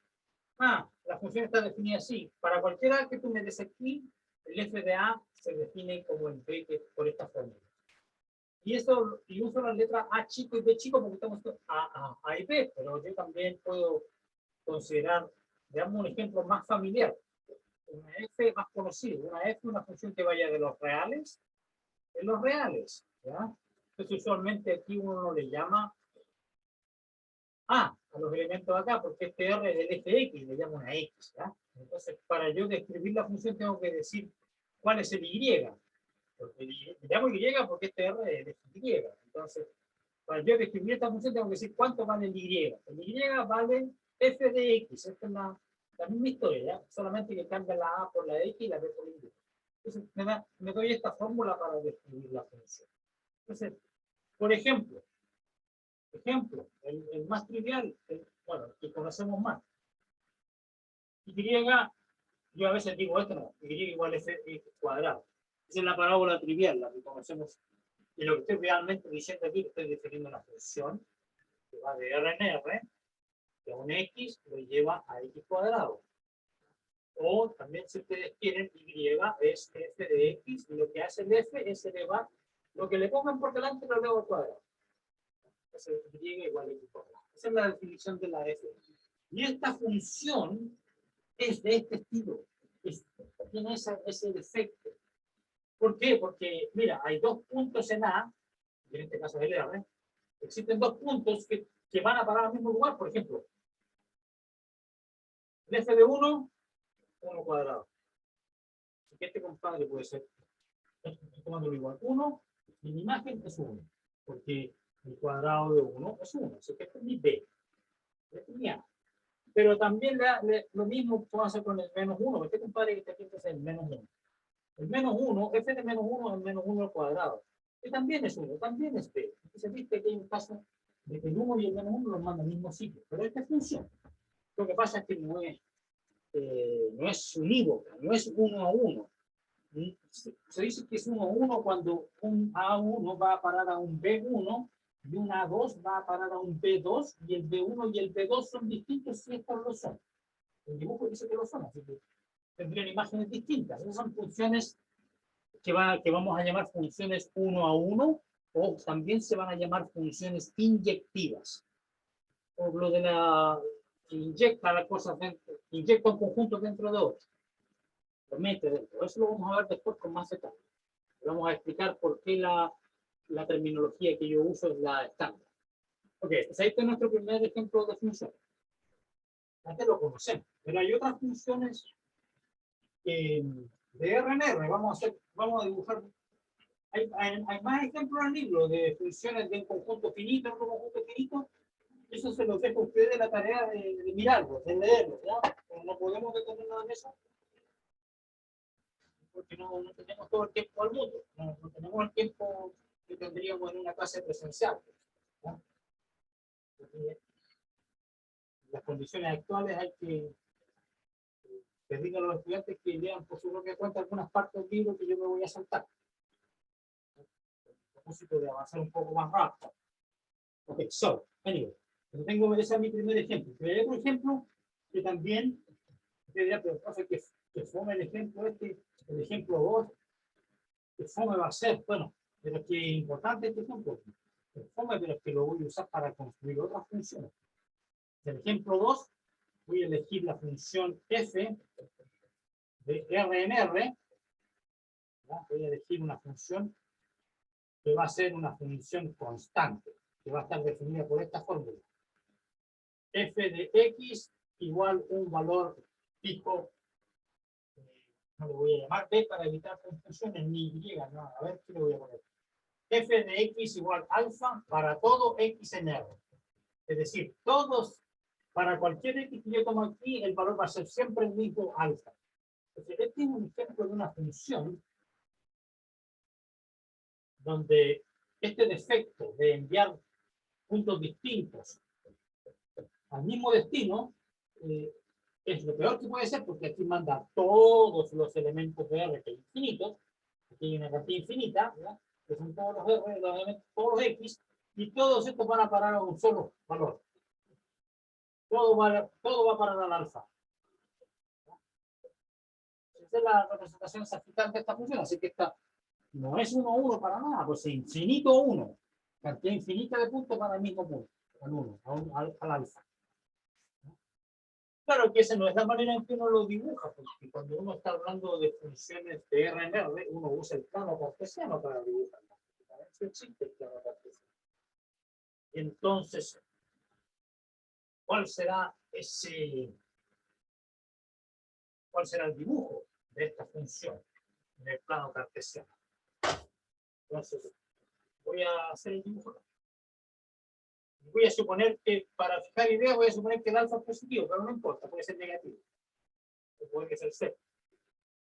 la función está definida así. Para cualquier A que tú me des aquí, el f de A se define como el B por esta fórmula. Y eso, y uso las letras A chico y B chico porque estamos A y B, pero yo también puedo considerar, veamos un ejemplo más familiar, una F más conocido, una F, una función que vaya de los reales, ¿ya? Entonces usualmente aquí uno no le llama a los elementos de acá, porque este R es el eje X, le llamo una X, ¿ya? Entonces, para yo describir la función tengo que decir cuál es el Y. Porque le llamo Y porque este R es el Y. Entonces, para yo describir esta función tengo que decir cuánto vale el Y. El Y vale f de X. Esta es la misma historia, ¿ya? Solamente que cambia la A por la X y la B por la Y. Entonces, me doy esta fórmula para describir la función. Entonces, por ejemplo, el más trivial, bueno, el que conocemos más. Y, yo a veces digo esto, no, Y igual es X cuadrado. Esa es la parábola trivial, la que conocemos. Y lo que estoy realmente diciendo aquí, estoy definiendo una función que va de R en R, que un X lo lleva a X cuadrado. O también, si ustedes quieren, Y es F de X, y lo que hace el F es elevar, lo que le pongan por delante lo elevo al cuadrado. Entonces, Y igual a X cuadrado. Esa es la definición de la F. Y esta función es de este estilo. Tiene ese defecto. ¿Por qué? Porque, mira, hay dos puntos en A, en este caso es el R, existen dos puntos que van a parar al mismo lugar, por ejemplo. El F de 1 cuadrado. Así que este compadre puede ser, tomándolo igual, 1, y mi imagen es 1, porque el cuadrado de 1 es 1, así que este es mi B, este es mi A. Pero también lo mismo puedo hacer con el menos 1, este compadre que está aquí es el menos 1. El menos 1, f de menos 1 es el menos 1 al cuadrado, que también es 1, también es b. Entonces, viste que hay un caso de que el 1 y el menos 1 los mandan al mismo sitio, pero esta función. Lo que pasa es que no es unívoca, no es 1 a 1. Se dice que es 1 a 1 cuando un A1 va a parar a un B1 y un A2 va a parar a un B2 y el B1 y el B2 son distintos si estos lo son. El dibujo dice que lo son, así que tendrían imágenes distintas. Esas son funciones que vamos a llamar funciones 1 a 1, o también se van a llamar funciones inyectivas. Por lo de la que inyecta las cosas dentro, inyecta un conjunto dentro de otro. Lo mete dentro. Eso lo vamos a ver después con más detalle. Vamos a explicar por qué la terminología que yo uso es la estándar. Ok, pues ahí está nuestro primer ejemplo de función. Antes lo conocemos, pero hay otras funciones de R en R. Vamos a dibujar. Hay más ejemplos en el libro de funciones de un conjunto finito, otro conjunto finito. Eso se los dejo a ustedes la tarea de mirarlo, de leerlo, ¿ya? Pero no podemos determinar en eso, porque no tenemos todo el tiempo al mundo. No tenemos el tiempo que tendríamos en una clase presencial, ¿ya? Porque las condiciones actuales hay que pedirle a los estudiantes que lean por su propia cuenta algunas partes del libro que yo me voy a saltar. A propósito de avanzar un poco más rápido. Ok, so, anyway. Ese es mi primer ejemplo. Pero hay otro ejemplo que también, pero que fome el ejemplo el ejemplo 2, que fome va a ser, bueno, pero es que es importante este ejemplo. Es fome, pero es que lo voy a usar para construir otras funciones. El ejemplo 2, voy a elegir la función f de R en R. ¿Ya? Voy a elegir una función que va a ser una función constante, que va a estar definida por esta fórmula. F de X igual un valor fijo, no le voy a llamar B para evitar confusiones, ni Y, no, a ver qué le voy a poner. F de X igual alfa para todo X en R. Es decir, todos, para cualquier X que yo tomo aquí, el valor va a ser siempre el mismo alfa. Entonces, este es un ejemplo de una función donde este defecto de enviar puntos distintos al mismo destino es lo peor que puede ser, porque aquí manda todos los elementos de R que es infinito, aquí hay una cantidad infinita, ¿verdad? Que son todos los R, los elementos, todos los X, y todos estos van a parar a un solo valor. Todo va a parar al alfa. Esta es la representación sagital de esta función, así que esta no es 1, 1 para nada, pues es infinito 1. Cantidad infinita de puntos para el mismo punto, al 1, al alfa. Claro que esa no es la manera en que uno lo dibuja, porque cuando uno está hablando de funciones de R en R, uno usa el plano cartesiano para dibujarlo. Para eso existe el plano cartesiano. Entonces, ¿cuál será el dibujo de esta función en el plano cartesiano? Entonces, voy a hacer el dibujo. Voy a suponer que, para fijar ideas, voy a suponer que el alfa es positivo, pero no importa, puede ser negativo. O puede ser cero.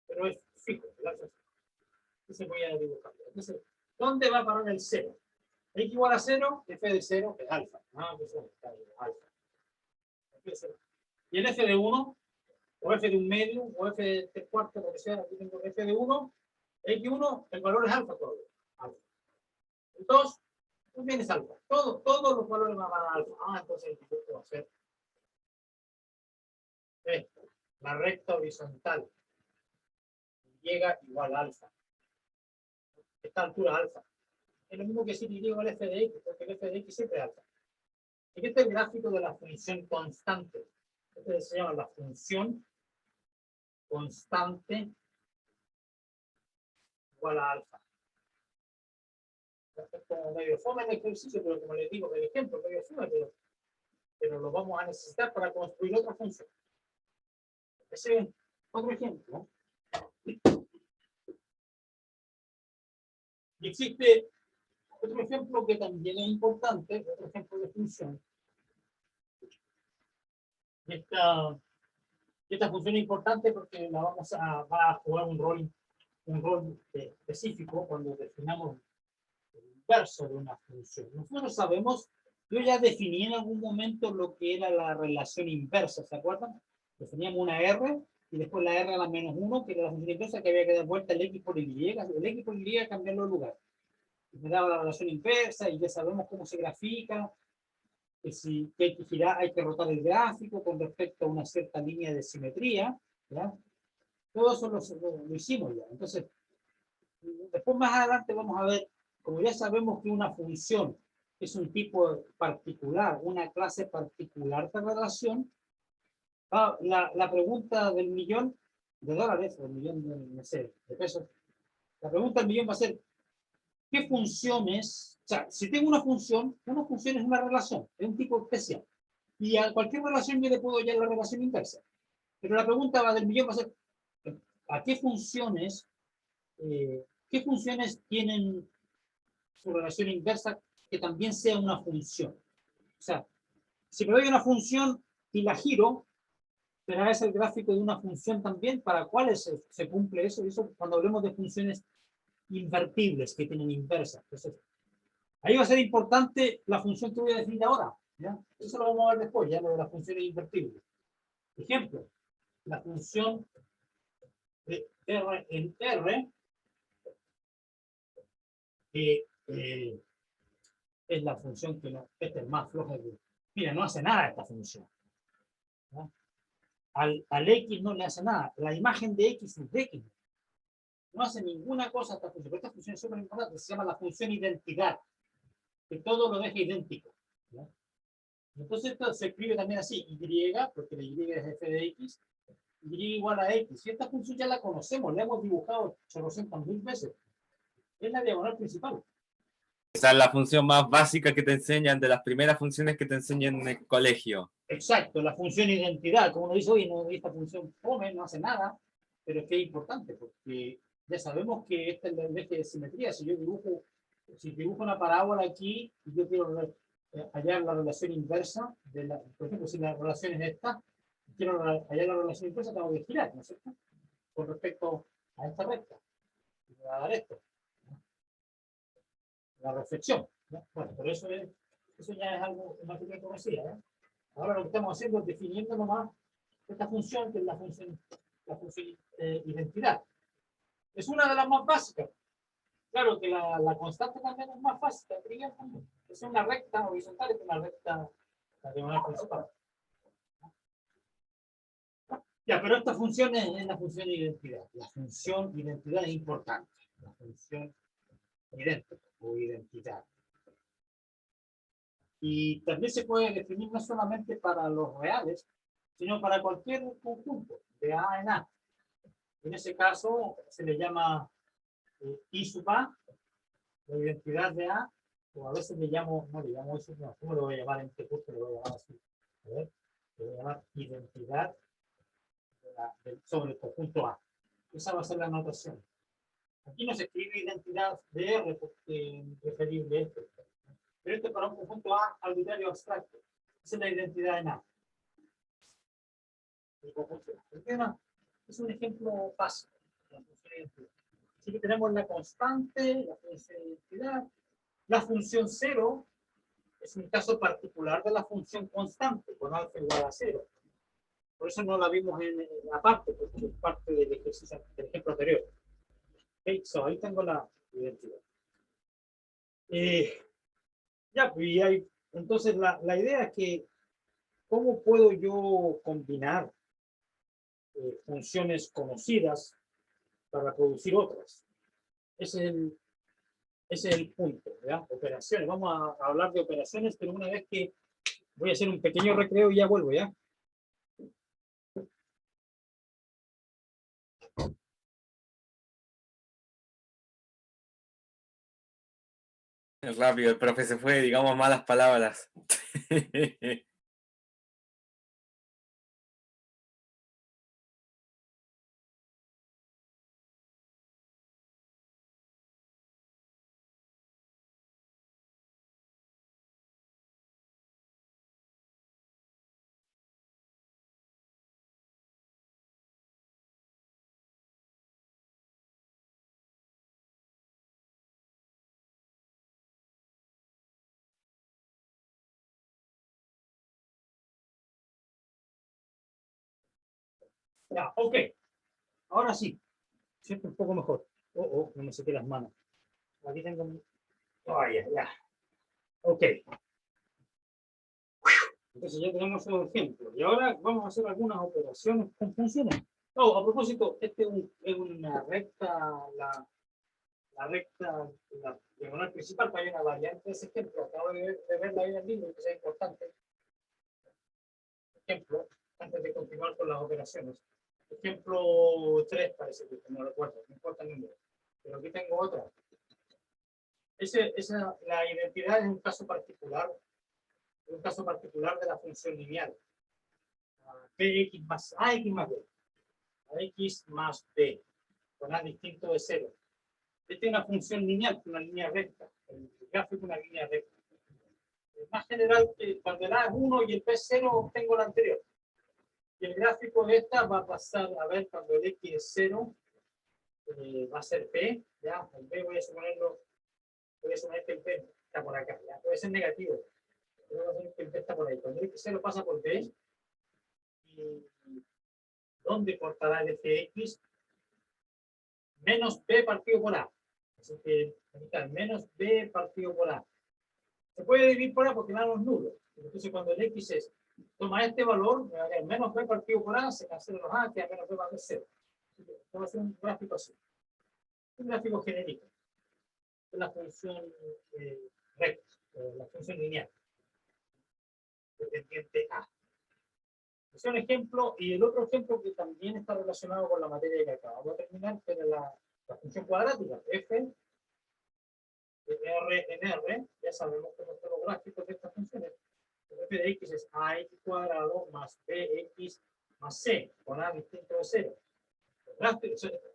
Pero es fijo, el alfa es fijo. Entonces voy a dibujarlo. Entonces, ¿dónde va a parar el 0? X igual a 0, f de 0 es alfa. Ah, pues está bien, alfa. Y el f de 1, o f de un medio, o f de 3/4, lo que sea, aquí tengo f de 1, x1, el valor es alfa todo. Alfa. El 2, también es alfa. Todos los valores van a dar alfa. Ah, entonces el dibujo va a ser esto, la recta horizontal. Llega igual a alfa. Esta altura alfa. Es lo mismo que si Y igual a f de x, porque el f de x siempre es alfa. Y este es el gráfico de la función constante. Este se llama la función constante igual a alfa. Es como medio fome el ejercicio, pero como les digo, el ejemplo medio fome, pero lo vamos a necesitar para construir otra función. Ese es otro ejemplo. Y existe otro ejemplo que también es importante, otro ejemplo de función. Esta función es importante porque va a jugar un rol específico cuando definamos el inverso de una función. Nosotros sabemos, yo ya definí en algún momento lo que era la relación inversa, ¿se acuerdan? Definíamos una R y después la R a la -1, que era la función inversa, que había que dar vuelta el X por Y, el X por Y cambiarlo de lugar. Y me daba la relación inversa y ya sabemos cómo se grafica, que si hay que girar, hay que rotar el gráfico con respecto a una cierta línea de simetría, ¿ya? Todo eso lo hicimos ya. Entonces, después más adelante vamos a ver, como ya sabemos que una función es un tipo particular, una clase particular de relación, la pregunta del millón de dólares, o el millón de, no sé, de pesos, la pregunta del millón va a ser, ¿qué funciones? O sea, si tengo una función es una relación, es un tipo especial. Y a cualquier relación yo le puedo hallar la relación inversa. Pero la pregunta del millón va a ser, ¿a qué funciones tienen su relación inversa que también sea una función? O sea, si me doy una función y la giro, ¿será ese el gráfico de una función también? ¿Para cuáles se cumple eso? Eso cuando hablemos de funciones invertibles que tienen inversa. Entonces, ahí va a ser importante la función que voy a definir ahora. ¿Ya? Eso lo vamos a ver después, ya lo de las funciones invertibles. Ejemplo, la función de R en R, que es la función que no, esta es más floja que... Mira, no hace nada esta función. ¿No? Al X no le hace nada. La imagen de X es de X. No hace ninguna cosa esta función. Pero esta función es súper importante. Se llama la función identidad. Que todo lo deja idéntico. ¿No? Entonces esto se escribe también así. Y, porque la Y es f de X. Y igual a X. Y esta función ya la conocemos. La hemos dibujado 800.000 veces. Es la diagonal principal. Esa es la función más básica que te enseñan, de las primeras funciones que te enseñan en el colegio. Exacto, la función identidad, como uno dice, oye, no, esta función fome, no hace nada, pero es que es importante, porque ya sabemos que esta es la eje de simetría. Si dibujo una parábola aquí, y yo quiero hallar la relación inversa, por ejemplo, si la relación es esta, quiero hallar la relación inversa, tengo que girar, ¿no es cierto? Con respecto a esta recta. Y me va a dar esto. La reflexión, ¿no? Bueno, pero eso ya es algo más que conocida, ¿eh? Ahora lo que estamos haciendo es definiendo nomás esta función, que es la función identidad. Es una de las más básicas. Claro que la constante también es más fácil, es una recta horizontal, es una recta diagonal principal. Ya, pero esta función es la función identidad. La función identidad es importante. La función idéntica o identidad. Y también se puede definir no solamente para los reales, sino para cualquier conjunto de A en A. En ese caso se le llama I sub A, la identidad de A, o a veces no le llamo eso, no, ¿cómo lo voy a llamar en este curso? Lo voy a llamar así. A ver, lo voy a llamar identidad sobre el conjunto A. Esa va a ser la notación. Aquí no se escribe identidad de R porque es preferible esto. Pero esto es para un conjunto A arbitrario abstracto. Esa es la identidad en A. El conjunto A. Es un ejemplo básico de la función identidad. Así que tenemos la constante, la función identidad. La función cero es un caso particular de la función constante, con alfa igual a cero. Por eso no la vimos en la parte, porque es parte del ejercicio, del ejemplo anterior. Okay, so ahí tengo la identidad. Ya, pues, entonces la idea es que, ¿cómo puedo yo combinar funciones conocidas para producir otras? Ese es el punto, ¿verdad? Operaciones. Vamos a hablar de operaciones, pero una vez que voy a hacer un pequeño recreo y ya vuelvo, ¿ya? Rápido, el profe se fue, digamos malas palabras. Ya, ok. Ahora sí. Siento un poco mejor. No me saqué las manos. Aquí tengo. Oh, ya. Ok. Entonces ya tenemos un ejemplo. Y ahora vamos a hacer algunas operaciones con funciones. Oh, a propósito, este es una recta, la recta, la diagonal principal, para una variante de ese ejemplo. Acabo de verla ahí en el libro, que es importante. Ejemplo, antes de continuar con las operaciones. Ejemplo 3 parece que no recuerdo, no importa el número. Pero aquí tengo otra. La identidad es un caso particular de la función lineal. Px más ax más b. X más b. Con a distinto de 0. Esta es una función lineal, una línea recta. El gráfico es una línea recta. Es más general que cuando el a es 1 y el b es 0, obtengo la anterior. Y el gráfico de esta va a pasar a ver cuando el x es 0, va a ser p. Ya, el b voy a suponer que el p está por acá. Ya, puede ser negativo. Pero voy a suponer que el p está por ahí. Cuando el x 0 pasa por b, y ¿dónde cortará el fx? Menos b partido por a. Así que está menos b partido por a. Se puede dividir por a porque dan los nulos. Entonces cuando el x toma este valor, me va a dar menos b partido por a, se cancela los a, queda menos b más b 0. Vamos a hacer un gráfico así. Un gráfico genérico. Es la función recta, la función lineal. Dependiente a. Es un ejemplo, y el otro ejemplo que también está relacionado con la materia que acabamos de terminar, que era la función cuadrática, f de r en r. Ya sabemos cómo están los gráficos de estas funciones. f de x es ax cuadrado más bx más c, con a distinto de 0. A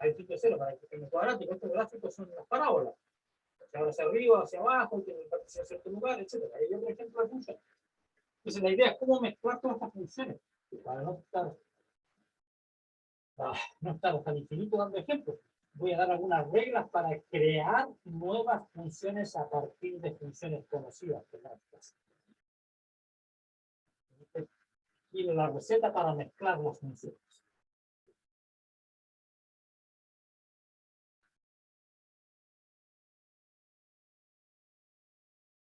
distinto de 0 para que tenga cuadrático. Estos gráficos son las parábolas. Ahora hacia arriba, hacia abajo, tiene que partir a cierto lugar, etc. Hay otro ejemplo de función. Entonces la idea es cómo mezclar todas estas funciones para no estar hasta el infinito dando ejemplos. Voy a dar algunas reglas para crear nuevas funciones a partir de funciones conocidas. Y la receta para mezclar las funciones.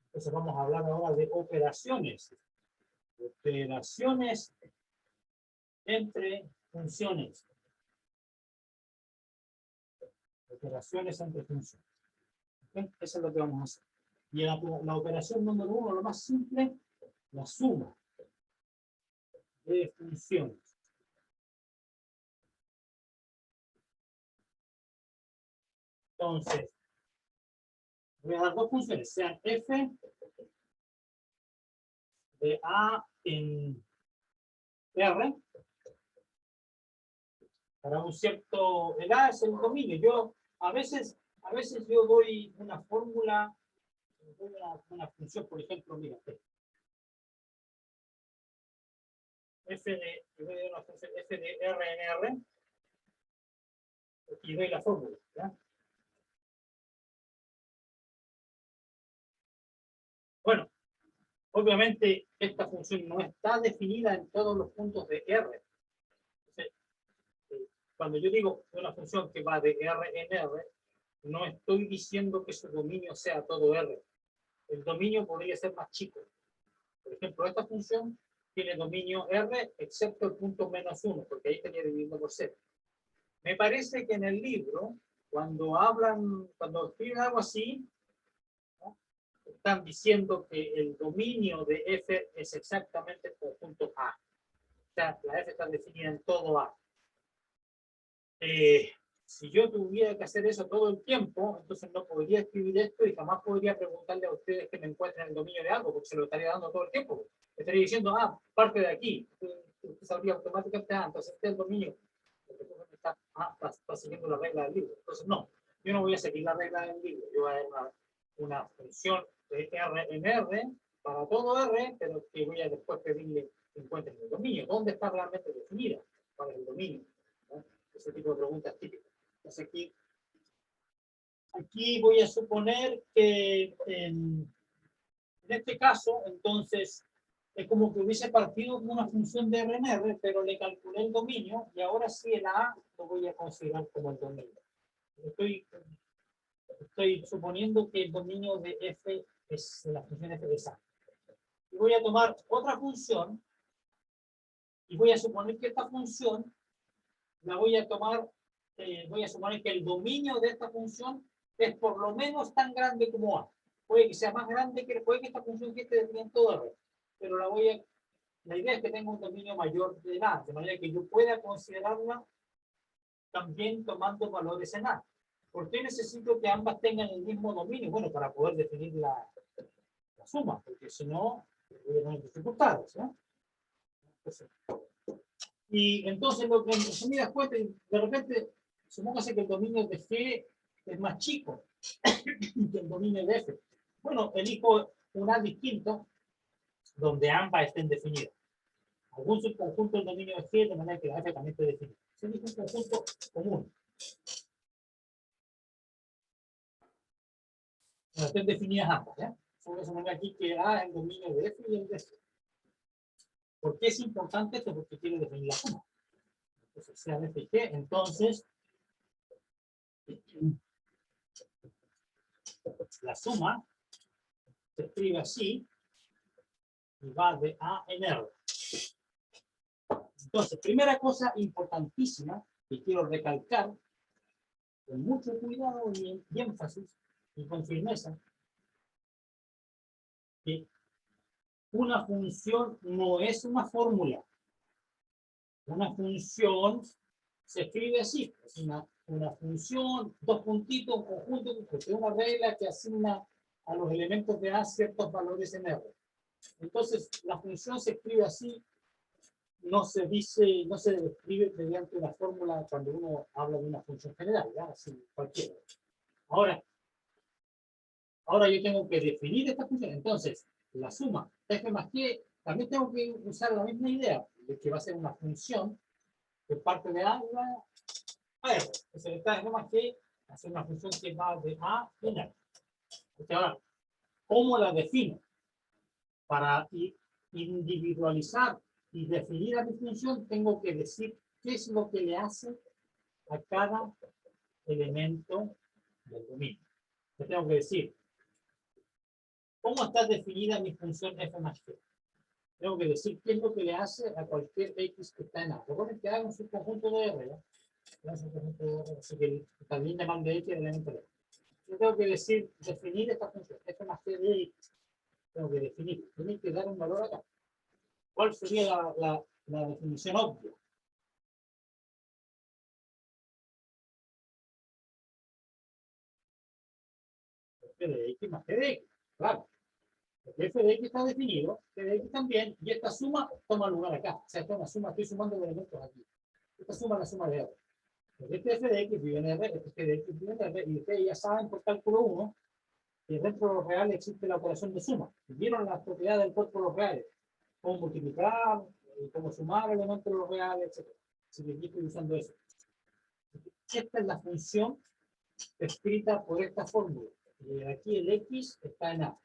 Entonces vamos a hablar ahora de operaciones. Operaciones entre funciones. Operaciones entre funciones. ¿Okay? Eso es lo que vamos a hacer. Y la operación número 1, lo más simple, la suma de funciones. Entonces, voy a dar dos funciones, sean f de a en r, para un cierto, el a es el dominio. Yo, a veces yo doy una fórmula, una función, por ejemplo, mira, f de r en r, y doy la fórmula, ¿ya? Bueno, obviamente esta función no está definida en todos los puntos de R. Entonces, cuando yo digo una función que va de R en R, no estoy diciendo que su dominio sea todo R. El dominio podría ser más chico. Por ejemplo, esta función tiene dominio R excepto el punto -1, porque ahí estaría dividiendo por 0. Me parece que en el libro, cuando escriben algo así, ¿no?, están diciendo que el dominio de f es exactamente el conjunto A. O sea, la f está definida en todo A. Si yo tuviera que hacer eso todo el tiempo, entonces no podría escribir esto y jamás podría preguntarle a ustedes que me encuentren el dominio de algo, porque se lo estaría dando todo el tiempo. Estaría diciendo, parte de aquí. Usted sabría automáticamente, entonces este es el dominio. Está siguiendo la regla del libro. Entonces, no, yo no voy a seguir la regla del libro. Yo voy a dar una función de R en R para todo R, pero que voy a después pedirle que encuentren el dominio. ¿Dónde está realmente definida para el dominio? ¿No? Ese tipo de preguntas típicas. Entonces aquí voy a suponer que en este caso, entonces, es como que hubiese partido con una función de R en R, pero le calculé el dominio y ahora sí el A lo voy a considerar como el dominio. Estoy suponiendo que el dominio de F es la función F de A. Y voy a tomar otra función y voy a suponer que esta función la voy a tomar, voy a suponer que el dominio de esta función es por lo menos tan grande como A. Puede que sea más grande, puede que esta función que esté definida en todo R, pero la idea es que tenga un dominio mayor de A, de manera que yo pueda considerarla también tomando valores en A. ¿Por qué necesito que ambas tengan el mismo dominio? Bueno, para poder definir la suma, porque si no, voy a tener dificultades, ¿no? Y entonces, lo que en resumidas cuentas, de repente, supóngase que el dominio de G es más chico que el dominio de F. Bueno, elijo un A distinto donde ambas estén definidas. Algún subconjunto del dominio de G, de manera que la F también esté definida. Se elige un conjunto común. No estén definidas ambas, ¿ya? Por eso me aquí que A es el dominio de F y el de F. ¿Por qué es importante esto? Porque quiere definir la suma. Entonces, sea de F y G, entonces la suma se escribe así y va de A en R. Entonces, primera cosa importantísima que quiero recalcar con mucho cuidado y énfasis y con firmeza, que una función no es una fórmula. Una función se escribe así, es una función, dos puntitos, un conjunto, porque es una regla que asigna a los elementos de A ciertos valores en R. Entonces, la función se escribe así, no se describe mediante una fórmula cuando uno habla de una función general, ¿ya? Así, cualquiera. Ahora yo tengo que definir esta función. Entonces, la suma f más g, también tengo que usar la misma idea, de que va a ser una función que parte de a y va a r. Entonces, esta f más g va a ser una función que va de a en r. Entonces, ahora, ¿cómo la defino? Para individualizar y definir a mi función, tengo que decir qué es lo que le hace a cada elemento del dominio. Yo tengo que decir, ¿cómo está definida mi función f más g? Tengo que decir qué es lo que le hace a cualquier x que está en A. Recuerden que A es un subconjunto de R, ¿ya? Así que también llaman de x el elemento de R. Yo tengo que definir esta función, f más g de x. Tengo que definir, tiene que dar un valor acá. ¿Cuál sería la definición obvia? F de x más g de x, claro. Porque f de x está definido, f de x también, y esta suma toma lugar acá. O sea, esta es una suma, estoy sumando elementos aquí. Esta suma es la suma de R. Porque este f de x vive en R, este f de x vive en R, y ustedes ya saben por cálculo 1 que dentro de los reales existe la operación de suma. Vieron las propiedades del cuerpo de los reales, cómo multiplicar, cómo sumar elementos de los reales, etc. Así que aquí estoy usando eso. Esta es la función escrita por esta fórmula. Aquí el x está en A.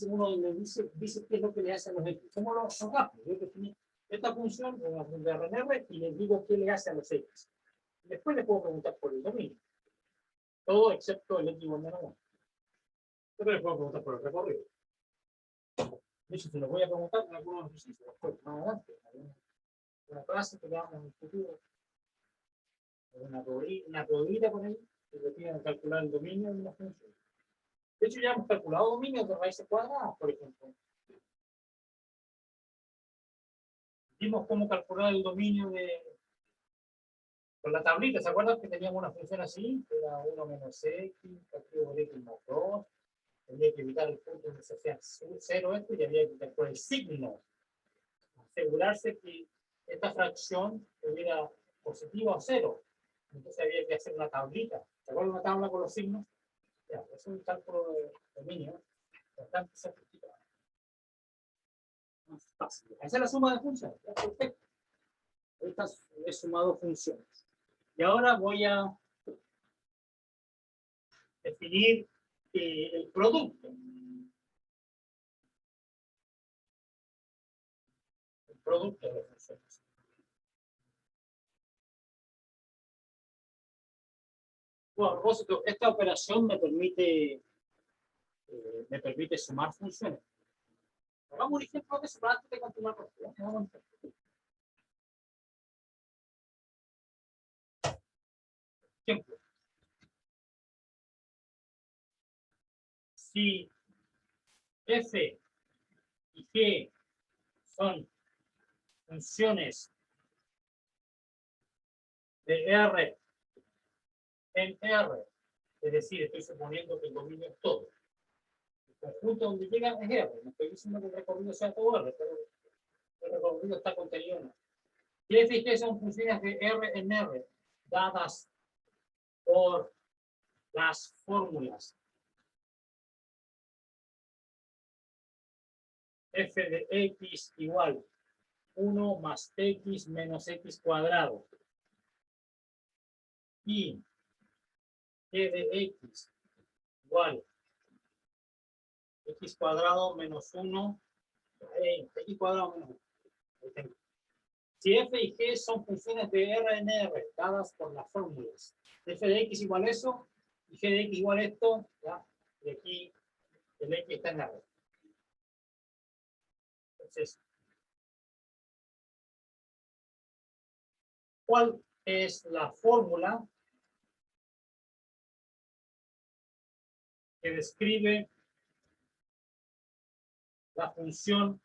Uno le dice qué es lo que le hace a los x. ¿Cómo lo rápido? Yo definí esta función de RNR y les digo qué le hace a los x. Después les puedo preguntar por el dominio. Todo excepto el x igual a 1. Pero les puedo preguntar por el recorrido. De hecho, se los voy a preguntar en algunos ejercicios después, más adelante. Una clase que damos en el futuro. Una probabilidad por ahí, que le piden calcular el dominio de una función. De hecho, ya hemos calculado dominios de raíces cuadradas, por ejemplo. Vimos cómo calcular el dominio con la tablita. ¿Se acuerdan que teníamos una función así? Era 1 menos x, partido por x más 2. Había que evitar el punto donde se hacía 0 esto y había que calcular el signo. Asegurarse que esta fracción estuviera positiva o 0. Entonces había que hacer una tablita. ¿Se acuerdan una tabla con los signos? Ya, es un cálculo de dominio bastante sofisticado. Más fácil. Esa es la suma de funciones. Perfecto. Ahorita he sumado funciones. Y ahora voy a definir el producto. El producto de funciones. Bueno, a propósito, esta operación me permite sumar funciones. Hagamos un ejemplo de eso antes de continuar con esto. Ejemplo. Si f y g son funciones de R en R, es decir, estoy suponiendo que el dominio es todo. El conjunto donde llegan es R. No estoy diciendo que el recorrido sea todo R, pero el recorrido está contenido en R. Si f y g son funciones de R en R, dadas por las fórmulas f de x igual 1 más x menos x cuadrado y g de x igual x cuadrado menos 1 x cuadrado menos 1. Si f y g son funciones de R en R dadas por las fórmulas f de x igual eso y g de x igual esto, ¿ya? Y aquí el x está en R. Entonces, ¿cuál es la fórmula que describe la función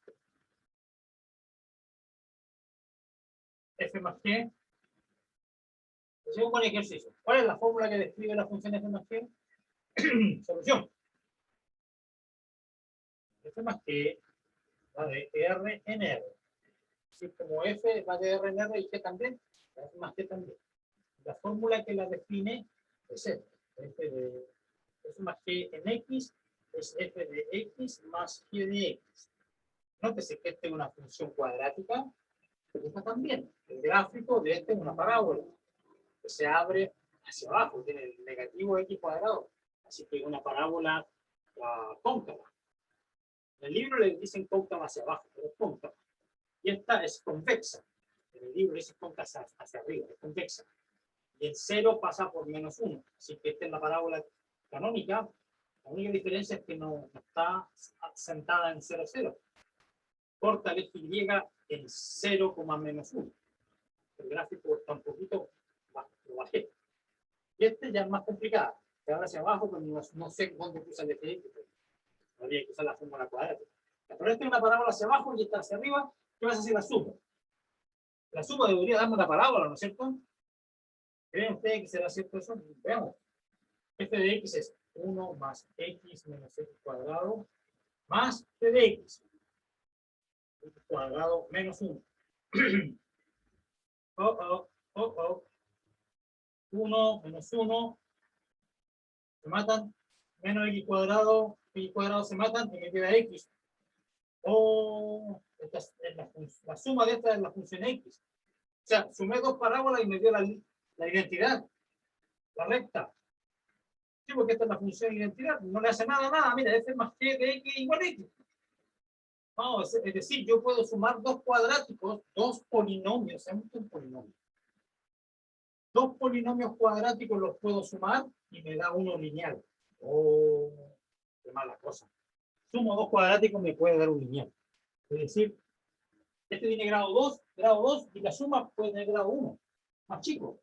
f más g? Hacemos un buen ejercicio. ¿Cuál es la fórmula que describe la función f más g? Solución. F más g va de R en R. Así como F va de R en R y G también, F más G también. La fórmula que la define es esta. F de F más G en X es F de X más G de X. Nótese que esta es una función cuadrática, pero esta también. El gráfico de esta es una parábola que se abre hacia abajo, tiene el negativo X cuadrado. Así que es una parábola cóncava. En el libro le dicen cóncava hacia abajo, pero es cóncava. Y esta es convexa. En el libro dice cóncava hacia arriba, es convexa. Y el 0 pasa por menos 1. Así que esta es la parábola canónica. La única diferencia es que no está sentada en 0, 0. Corta el eje Y en 0, menos 1. El gráfico está un poquito más, lo bajé. Y este ya es más complicado. Se abre hacia abajo, pero no sé dónde puse el eje Y. Habría que usar la fórmula cuadrática. Pero esta es una parábola hacia abajo y esta hacia arriba. ¿Qué vas a hacer la suma? La suma debería darme una parábola, ¿no es cierto? ¿Creen ustedes que será cierto eso? Veamos. F de X es 1 más X menos X cuadrado más F de X. X cuadrado menos 1. 1 menos 1. Se matan. Menos X cuadrado se matan y me queda X. Esta es la suma de esta es la función X. O sea, sumé dos parábolas y me dio la identidad, la recta. Sí, porque esta es la función identidad. No le hace nada. Mira, F más G de X igual a X. Vamos, es decir, yo puedo sumar dos cuadráticos, dos polinomios. ¿Sabes qué es un polinomio? Dos polinomios cuadráticos los puedo sumar y me da uno lineal. Qué mala cosa. Sumo dos cuadráticos me puede dar un lineal. Es decir, este tiene grado 2, y la suma puede tener grado 1, más chico.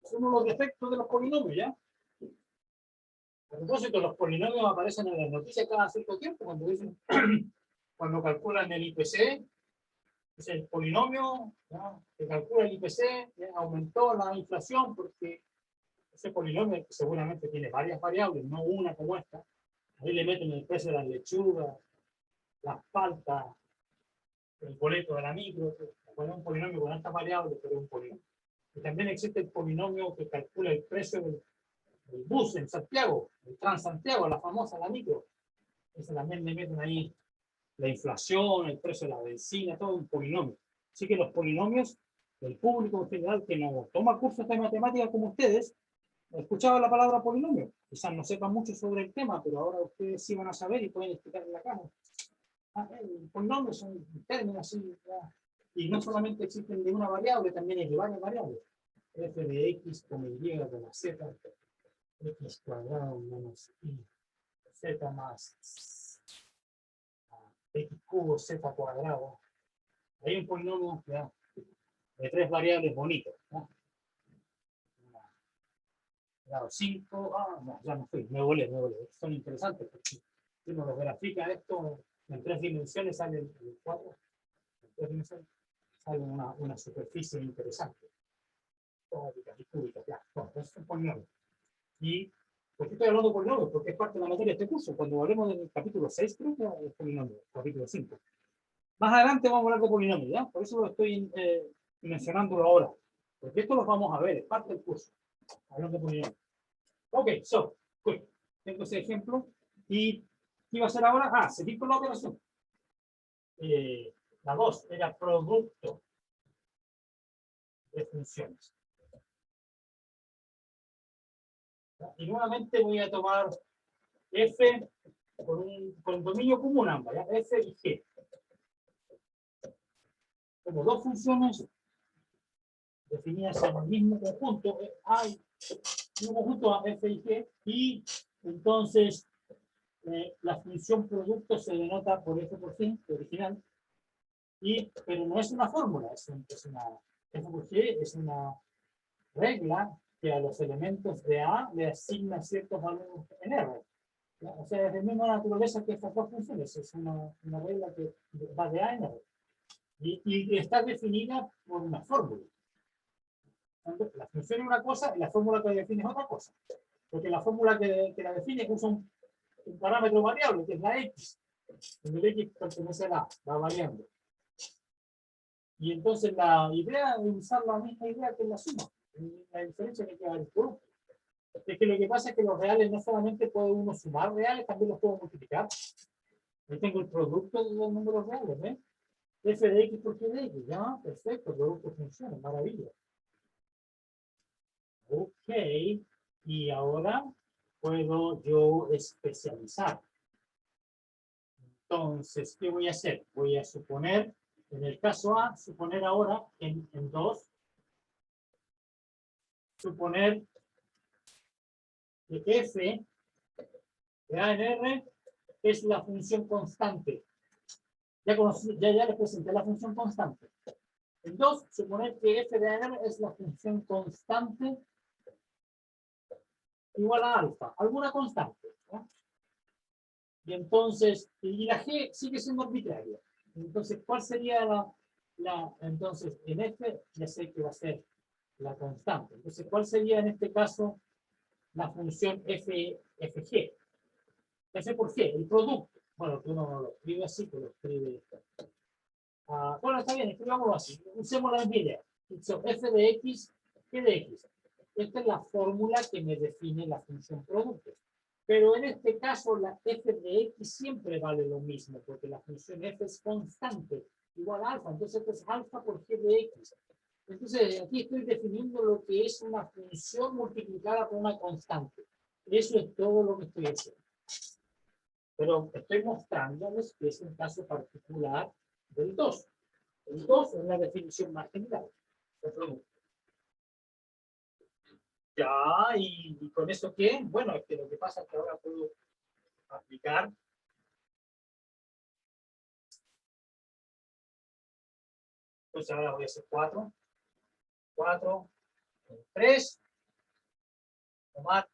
Son los defectos de los polinomios, ¿ya? A propósito, los polinomios aparecen en las noticias cada cierto tiempo, cuando dicen, cuando calculan el IPC, es el polinomio, ¿ya? Que calcula el IPC, ¿ya? Aumentó la inflación porque ese polinomio seguramente tiene varias variables, no una como esta. Ahí le meten el precio de las lechugas, las paltas, el boleto de la micro. Bueno, es un polinomio con estas variables, pero es un polinomio. Y también existe el polinomio que calcula el precio del bus en Santiago, el Transantiago, la famosa, la micro. Ese también le meten ahí la inflación, el precio de la benzina, todo un polinomio. Así que los polinomios, el público en general que no toma cursos de matemáticas como ustedes, escuchaba la palabra polinomio. Quizás no sepan mucho sobre el tema, pero ahora ustedes sí van a saber y pueden explicar en la caja. El polinomio son términos así, ¿ya? Y no solamente existen de una variable, también hay de varias variables. F de X con Y de la Z, X cuadrado menos Y, Z más X cubo, Z cuadrado. Hay un polinomio, ¿ya? De tres variables bonitos, ¿no? Grado 5, no, ya no fui, me volé. Son interesantes porque si uno lo grafica esto en 3 dimensiones, sale el 4, en 3 dimensiones sale una superficie interesante. Cuádricas y cúbicas, ya, bueno, eso es un polinomio. ¿Y por qué estoy hablando de polinomios? Porque es parte de la materia de este curso. Cuando hablemos del capítulo 6, creo que es polinomio, capítulo 5. Más adelante vamos a hablar de polinomios, ¿ya? Por eso lo estoy mencionándolo ahora. Porque esto lo vamos a ver, es parte del curso. Hablando de polinomios. Ok, good. Tengo ese ejemplo. ¿Y qué iba a hacer ahora? Seguir con la operación. La 2 era producto de funciones. Y nuevamente voy a tomar F con dominio común ambas, ¿ya? F y G. Como dos funciones definidas en el mismo conjunto, hay un conjunto a F y G, y entonces la función producto se denota por F por fin, original, pero no es una fórmula, es una F por G es una regla que a los elementos de A le asigna ciertos valores en R. O sea, es de misma naturaleza que estas dos funciones, es una regla que va de A en R. Y está definida por una fórmula. La función es una cosa y la fórmula que define es otra cosa. Porque la fórmula que la define usa un parámetro variable, que es la X. donde el X pertenece a la A, va variando. Y entonces la idea es usar la misma idea que en la suma. La diferencia que queda el producto. Es que lo que pasa es que los reales no solamente puede uno sumar reales, también los puedo multiplicar. Yo tengo el producto de los números reales, ¿ves? F de X por G de X, ya, perfecto, el producto funciona, maravilla. Ok, y ahora puedo yo especializar. Entonces, ¿qué voy a hacer? Voy a suponer, en el caso A, suponer ahora en 2, suponer que F de A en R es la función constante. Ya les presenté la función constante. En 2, suponer que F de A en R es la función constante igual a alfa, alguna constante, ¿no? Y entonces, y la G sigue siendo arbitraria. Entonces, ¿cuál sería entonces, en F ya sé que va a ser la constante. Entonces, ¿cuál sería en este caso la función fg? F por G, el producto. Bueno, tú no lo escribes así, pero lo escribe. Bueno, está bien, escribámoslo así. Usemos la misma idea. F de X, G de X. Esta es la fórmula que me define la función producto. Pero en este caso, la f de x siempre vale lo mismo, porque la función f es constante, igual a alfa. Entonces, esto es alfa por g de x. Entonces, aquí estoy definiendo lo que es una función multiplicada por una constante. Eso es todo lo que estoy haciendo. Pero estoy mostrándoles que es un caso particular del 2. El 2 es la definición más general del producto. Ya, y con eso, ¿qué? Bueno, es que lo que pasa es que ahora puedo aplicar. Entonces ahora voy a hacer 4, 3, tomar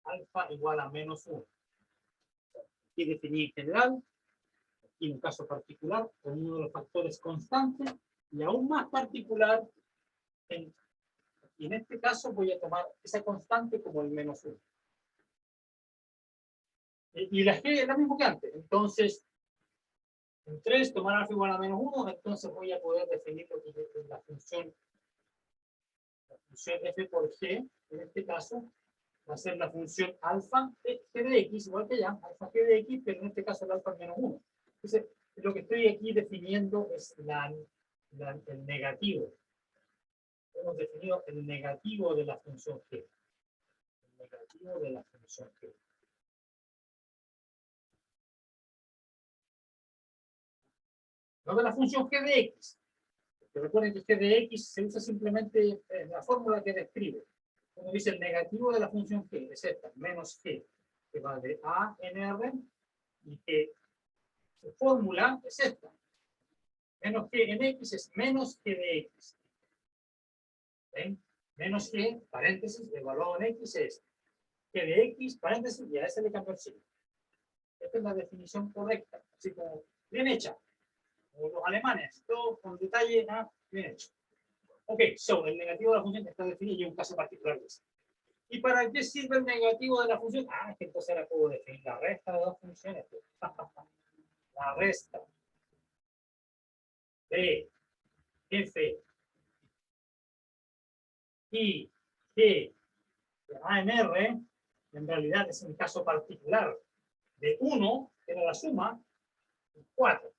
alfa igual a menos 1. Aquí definí en general, aquí en un caso particular, con uno de los factores constantes, y aún más particular, y en este caso voy a tomar esa constante como el menos 1. Y la G es lo mismo que antes. Entonces, en 3, tomar alfa igual a menos 1, entonces voy a poder definir lo que es la función f por g, en este caso, va a ser la función alfa g de x, igual que ya, alfa g de x, pero en este caso el alfa es menos 1. Entonces, lo que estoy aquí definiendo es el negativo. Hemos definido el negativo de la función g. El negativo de la función g. No de la función g de x. Pero recuerden que g de x se usa simplemente en la fórmula que describe. Como dice, el negativo de la función g es esta, menos g, que va de a en r, y que su fórmula es esta. Menos g en x es menos g de x. ¿Ven? Menos g, paréntesis, evaluado en x es g de x, paréntesis, y a ese le cambio el signo. Esta es la definición correcta, así como bien hecha. Como los alemanes, todo con detalle, bien hecho. Ok, el negativo de la función está definido y un caso particular de eso. ¿Y para qué sirve el negativo de la función? Es que entonces ahora puedo definir la resta de dos funciones. La resta de f y g de a en r, en realidad es un caso particular de 1, que era la suma, y 4,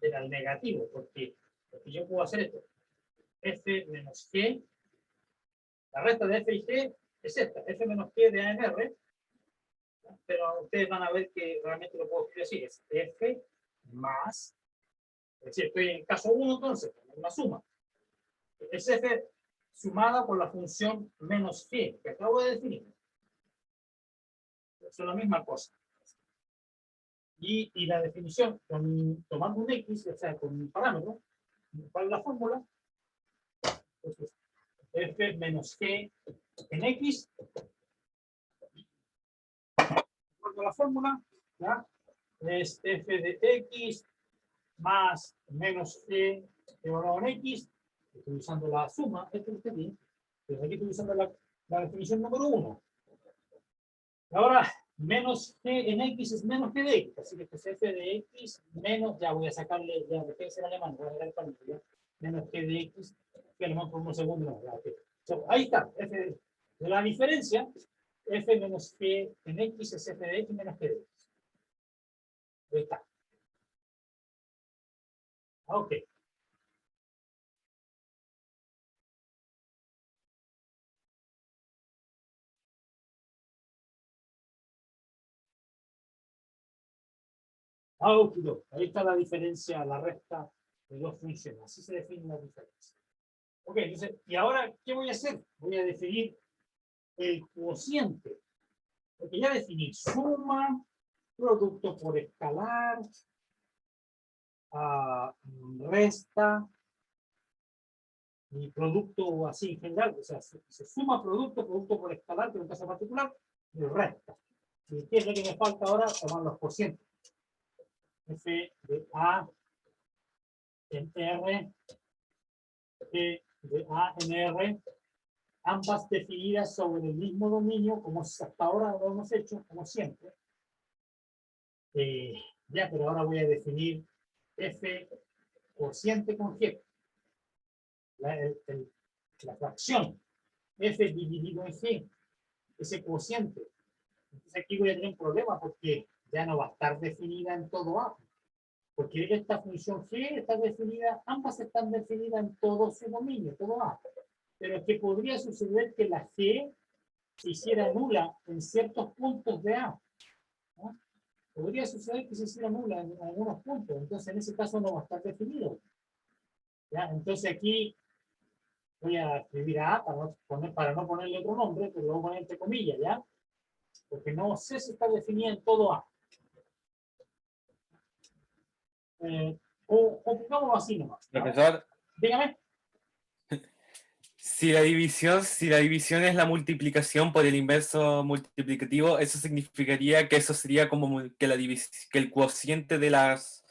que era el negativo, porque yo puedo hacer esto. F menos g, la resta de f y g es esta, f menos g de a en r, pero ustedes van a ver que realmente lo puedo escribir así, es f más, es decir, estoy en caso 1 entonces, una suma. Es f sumada por la función menos g, que acabo de definir. Es la misma cosa. Y la definición, tomando un x, o sea, con un parámetro, ¿cuál es la fórmula? Entonces, f menos g en x, con la fórmula, ¿ya? Es f de x más menos g evaluado en x, estoy usando la suma, esto es aquí, pero aquí estoy usando la definición número 1. Ahora, menos G en X es menos G de X. Así que esto es F de X menos, ya voy a sacarle, ya dejé de ser alemán, voy a sacar el palito, ya. Menos G de X, que alemán por un segundo, no, ya, okay. So, ahí está, F de la diferencia, F menos G en X es F de X menos G de X. Ahí está. Ok. Ahí está la diferencia, la resta de dos funciones. Así se define la diferencia. Ok, entonces, ¿y ahora qué voy a hacer? Voy a definir el cociente. Porque ya definí suma, producto por escalar, resta, y producto así en general. O sea, se suma producto, producto por escalar, pero en caso particular, y resta. ¿Y qué es lo que me falta ahora? Tomar los cocientes. F de A en R, G de A en R, ambas definidas sobre el mismo dominio, como hasta ahora lo hemos hecho, como siempre. Ya, pero ahora voy a definir F cociente con G. La fracción F dividido en G, ese cociente. Entonces aquí voy a tener un problema porque ya no va a estar definida en todo A. Porque esta función G está definida, ambas están definidas en todo su dominio, todo A. Pero es que podría suceder que la G se hiciera nula en ciertos puntos de A. ¿No? Podría suceder que se hiciera nula en algunos puntos. Entonces en ese caso no va a estar definido. ¿Ya? Entonces aquí voy a escribir A para no ponerle otro nombre, pero lo voy a poner entre comillas, ¿ya? Porque no sé si está definida en todo A. O pongámoslo así nomás, ¿no? Profesor, Dígame. si la división es la multiplicación por el inverso multiplicativo, eso significaría que eso sería como que que el cociente de las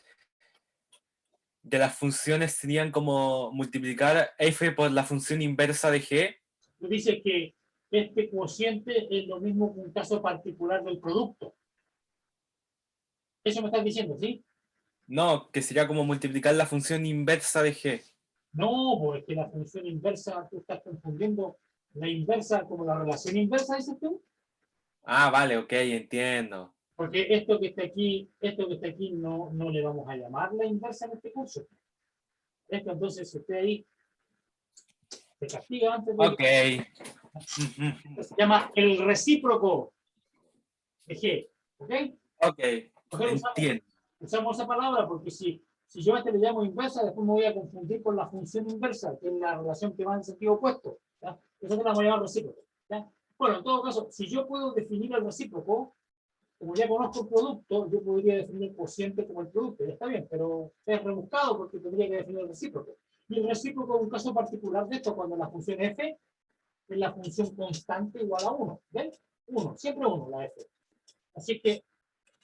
funciones serían como multiplicar f por la función inversa de g. Dice que este cociente es lo mismo que un caso particular del producto. Eso me estás diciendo, ¿sí? No, que sería como multiplicar la función inversa de g. No, porque la función inversa, tú estás confundiendo la inversa como la relación inversa, dices tú. Ah, vale, ok, entiendo. Porque esto que está aquí no le vamos a llamar la inversa en este curso. Esto entonces usted ahí se castiga antes de Ok. que se llama el recíproco de G. ¿Ok? Ok, Nosotros entiendo. usamos esa palabra porque si yo a este le llamo inversa, después me voy a confundir con la función inversa, que es la relación que va en sentido opuesto. ¿Ya? Eso te la voy a llamar recíproco. ¿Ya? Bueno, en todo caso, si yo puedo definir el recíproco, como ya conozco el producto, yo podría definir el cociente como el producto. Ya está bien, pero es rebuscado porque tendría que definir el recíproco. Y el recíproco es un caso particular de esto, cuando la función f es la función constante igual a 1. ¿Ven? 1, siempre 1 la f. Así que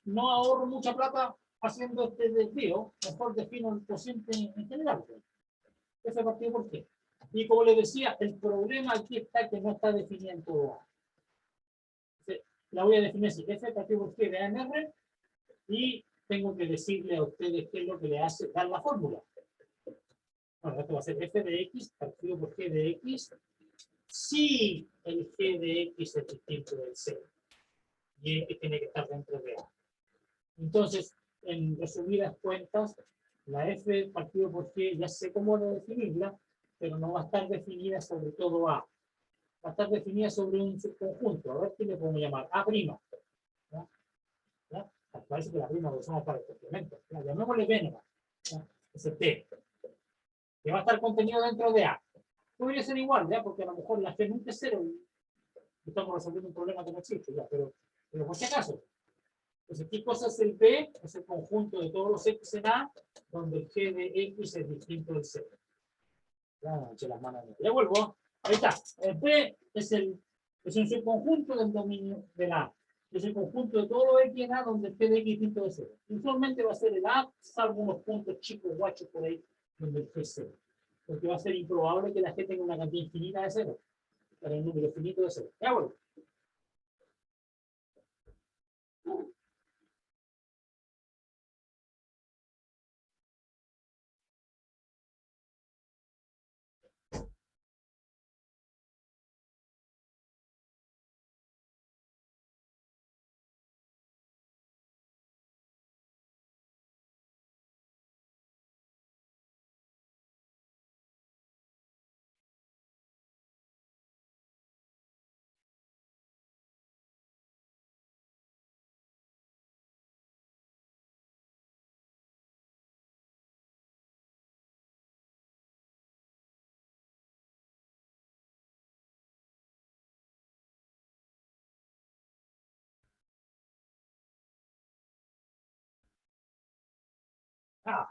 no ahorro mucha plata haciendo este desvío, mejor defino el cociente en general. F partido por qué. Y como les decía, el problema aquí está que no está definido en todo A. La voy a definir así, F partido por qué de A en R, y tengo que decirle a ustedes qué es lo que le hace dar la fórmula. Bueno, esto va a ser F de X partido por G de X, si el G de X es distinto del C, y X tiene que estar dentro de A. Entonces, en resumidas cuentas, la F partido por G ya sé cómo definirla, pero no va a estar definida sobre todo A. Va a estar definida sobre un subconjunto. A ver qué le podemos llamar. A'. ¿Ya? ¿Ya? Parece que la prima lo usamos para el complemento. ¿Ya? Llamémosle B nomás. ¿Ya? Ese T. Que va a estar contenido dentro de A. Podría ser igual, ¿ya? Porque a lo mejor la G nunca es cero y estamos resolviendo un problema que no existe, ¿ya? Pero por si acaso. Entonces, ¿qué cosa es el P? Es el conjunto de todos los X en A, donde el G de X es distinto del C. Ya, eché las manos. Ya vuelvo. Ahí está. El P es un subconjunto del dominio de la A. Es el conjunto de todos los X en A, donde el P de X es distinto del C. Usualmente va a ser el A, salvo unos puntos chicos, guachos por ahí, donde el G es cero. Porque va a ser improbable que la G tenga una cantidad infinita de cero. Para un número finito de cero. Ya vuelvo.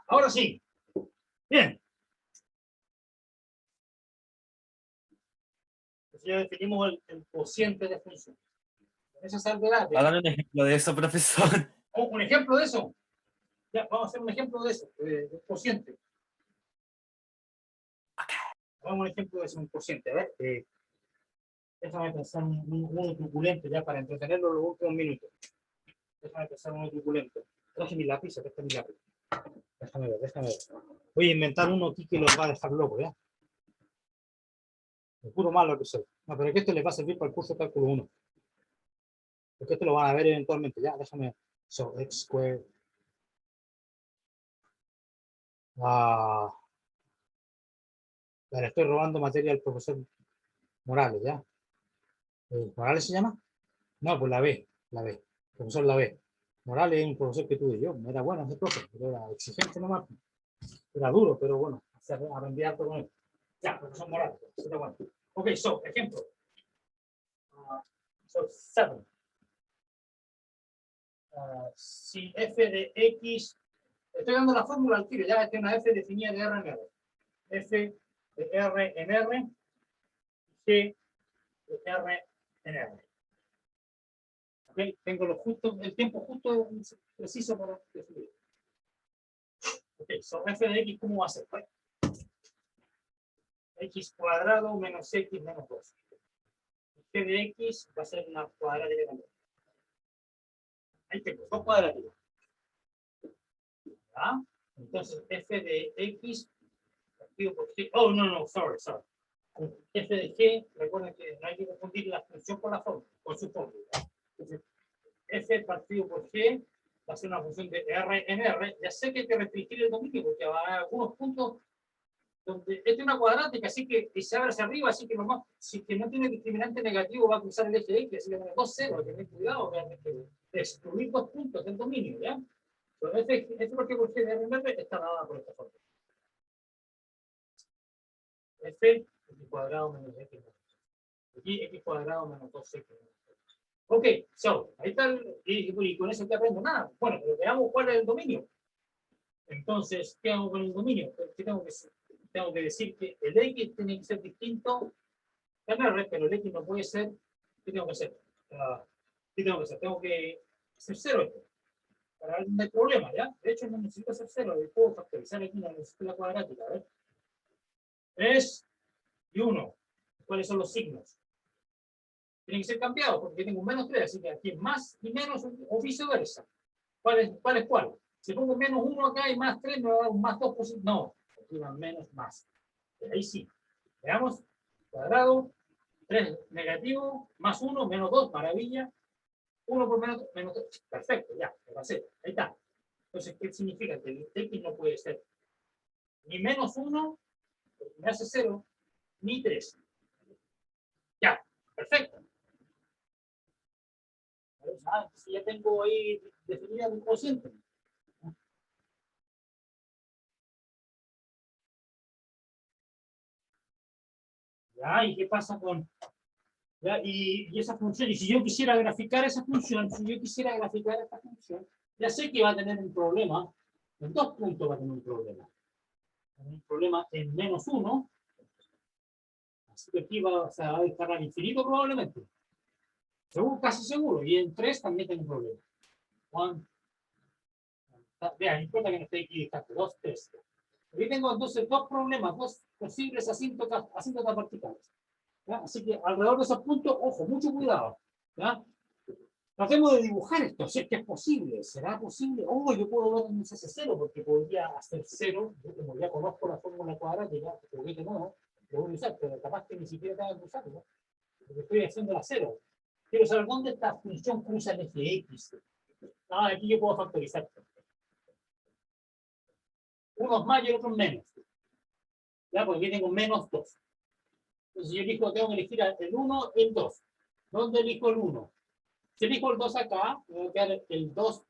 Ahora sí. Bien. Entonces ya definimos el cociente de función. Esa salvedad. Háganme un ejemplo de eso, profesor. Un ejemplo de eso. Ya, vamos a hacer un ejemplo de eso, de cociente. Hagamos un ejemplo de eso, un cociente. A ver, déjame pensar uno truculento ya para entretenerlo los últimos minutos. Déjame pensar uno truculento. Traje mi lápiz, acá está mi lápiz. Déjame ver. Voy a inventar uno aquí que los va a dejar loco, ¿ya? El puro malo que soy. No, pero es que esto le va a servir para el curso de cálculo 1. Porque esto lo van a ver eventualmente, ¿ya? Déjame. So, x squared. Le estoy robando materia al profesor Morales, ¿ya? ¿Morales se llama? No, pues la B. Profesor la B. Morales es un profesor que tuve yo. Era bueno ese profesor, pero era exigente nomás. Era duro, pero bueno, aprendí harto con él. Ya, profesor Morales. Bueno. Ok, ejemplo. So, 7. Si f de x, estoy dando la fórmula al tiro, ya tiene una f definida de R en R. F de R en R, G de R en R. ¿Ok? Tengo el tiempo justo preciso para definir. Ok, f de x, ¿cómo va a ser? X cuadrado menos x menos 2. G de x va a ser una cuadrática también. Ahí tengo, 2 cuadraticas. ¿Ah? Entonces, f de x partido por g. Oh, no, sorry. F de g, recuerden que no hay que confundir la función con la fórmula, con su fórmula. Entonces, f partido por g va a ser una función de R en R. Ya sé que hay que restringir el dominio porque va a haber algunos puntos donde esta es una cuadrática, así que se abre hacia arriba, así que nomás, si que no tiene discriminante negativo va a cruzar el eje X, así que tener 2 ceros, hay que tener cuidado realmente de excluir 2 puntos del dominio, ¿ya? Entonces, f partido por g de R en R está dada por esta forma. F cuadrado menos x menos 2. Aquí x cuadrado menos 2x. Ok, ahí está, y con eso que aprendo nada. Bueno, pero veamos cuál es el dominio. Entonces, ¿qué hago con el dominio? Tengo que decir que el x tiene que ser distinto en R, pero el x no puede ser. ¿Qué tengo que hacer? Tengo que hacer 0 esto. Para no hay problema, ¿ya? De hecho, no necesito hacer 0, puedo factorizar aquí, no necesito la cuadrática, ¿ves? 3 y 1. ¿Cuáles son los signos? Tienen que ser cambiados porque tengo un menos 3, así que aquí es más y menos o viceversa. ¿Cuál es cuál? Si pongo menos 1 acá y más 3, me va a dar un más 2 positivo. No, aquí va menos más. Ahí sí. Veamos. Cuadrado, 3 negativo, más 1, menos 2, maravilla. 1 por menos 3. Perfecto, ya, me pasé. Ahí está. Entonces, ¿qué significa? Que el x no puede ser ni menos 1, me hace 0, ni 3. Ya, perfecto. Si ya tengo ahí definida un cociente. ¿Ya? ¿Y qué pasa con...? ¿Ya? Y esa función, y si yo quisiera graficar esa función, ya sé que va a tener un problema, en 2 puntos va a tener un problema. Un problema en menos 1, así que aquí va a descargar infinito probablemente. Seguro, casi seguro, y en 3 también tengo un problema. Vean, no importa que no esté equidistante, 2, 3. Aquí tengo entonces 2 problemas, 2 posibles asíntotas verticales. ¿Ya? Así que alrededor de esos puntos, ojo, mucho cuidado. ¿Ya? Tratemos de dibujar esto, si es que es posible. ¿Será posible? Yo puedo ver un CS0 porque podría hacer 0. Yo como ya conozco la fórmula cuadrática, que juguete no, lo voy a usar, pero capaz que ni siquiera tenga que usarlo. Porque estoy haciendo la 0. Quiero saber dónde esta función cruza el eje X. Aquí yo puedo factorizar. Unos más y otros menos. ¿Ya? Porque aquí tengo menos 2. Entonces yo tengo que elegir el 1 y el 2. ¿Dónde elijo el 1? Si elijo el 2 acá, me va a quedar el 2.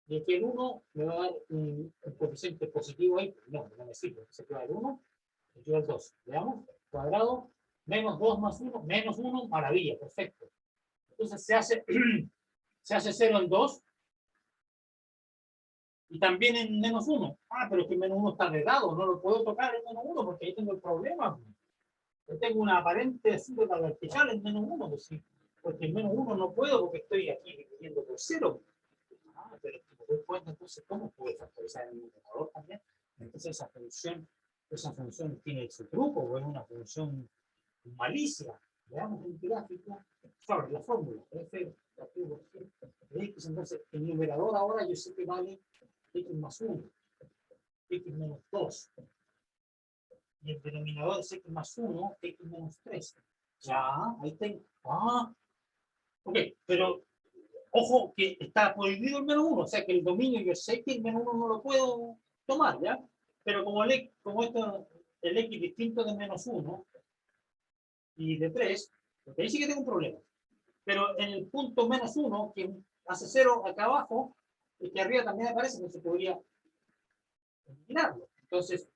Y aquí el 1 me va a dar un coeficiente positivo ahí. No me sirve. Se queda el 1, se queda el 2. Veamos. Cuadrado, menos 2 más 1, menos 1, maravilla, perfecto. Entonces se hace 0 en 2. Y también en -1. Ah, pero es que el -1 está de lado, no lo puedo tocar en -1 porque ahí tengo el problema. Yo tengo una aparente asíntota vertical en -1, pues sí, porque en -1 no puedo porque estoy aquí dividiendo por 0. Ah, pero si me doy cuenta, entonces, ¿cómo puedo factorizar en el numerador también? Entonces esa función tiene su truco, o es una función malicia. Veamos el gráfico, sobre la fórmula, F, X, entonces el numerador ahora yo sé que vale X más 1, X menos 2. Y el denominador es X más 1, X menos 3. Ya, ahí tengo. Ah, ok, pero ojo que está prohibido el -1, o sea que el dominio yo sé que el -1 no lo puedo tomar, ¿ya? Pero como el X distinto de -1 y de 3, porque ahí sí que tengo un problema. Pero en el punto -1, que hace 0 acá abajo, el que arriba también aparece, no se podría eliminarlo. Entonces,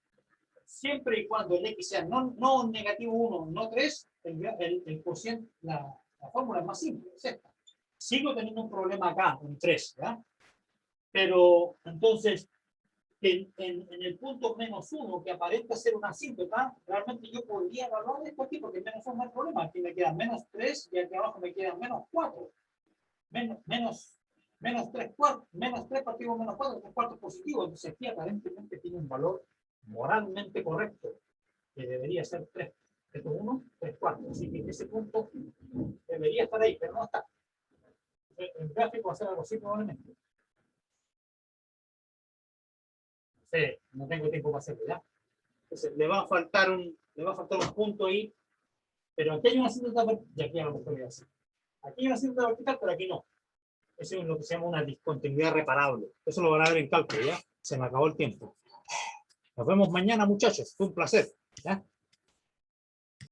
siempre y cuando el X sea no negativo 1, no 3, el cociente, la fórmula es más simple, es esta. Sigo teniendo un problema acá, en 3, ¿ya? Pero, entonces, en el punto -1, que aparenta ser una asíntota, realmente yo podría evaluar esto aquí, porque -1 no hay problema. Aquí me quedan -3 y aquí abajo me quedan -4. Menos 3 cuartos, menos 3 partido menos 4, 3 cuartos positivo. Entonces aquí aparentemente tiene un valor moralmente correcto, que debería ser 3. Esto 1, 3 cuartos. Así que ese punto debería estar ahí, pero no está. El gráfico va a ser algo así probablemente. No tengo tiempo para hacerlo, ¿ya? Entonces le va a faltar un punto ahí, pero aquí hay una asíntota vertical, y aquí a lo mejor voy a hacer. Aquí hay una asíntota vertical, pero aquí no. Eso es lo que se llama una discontinuidad reparable. Eso lo van a ver en cálculo, ¿ya? Se me acabó el tiempo. Nos vemos mañana, muchachos. Fue un placer, ¿ya?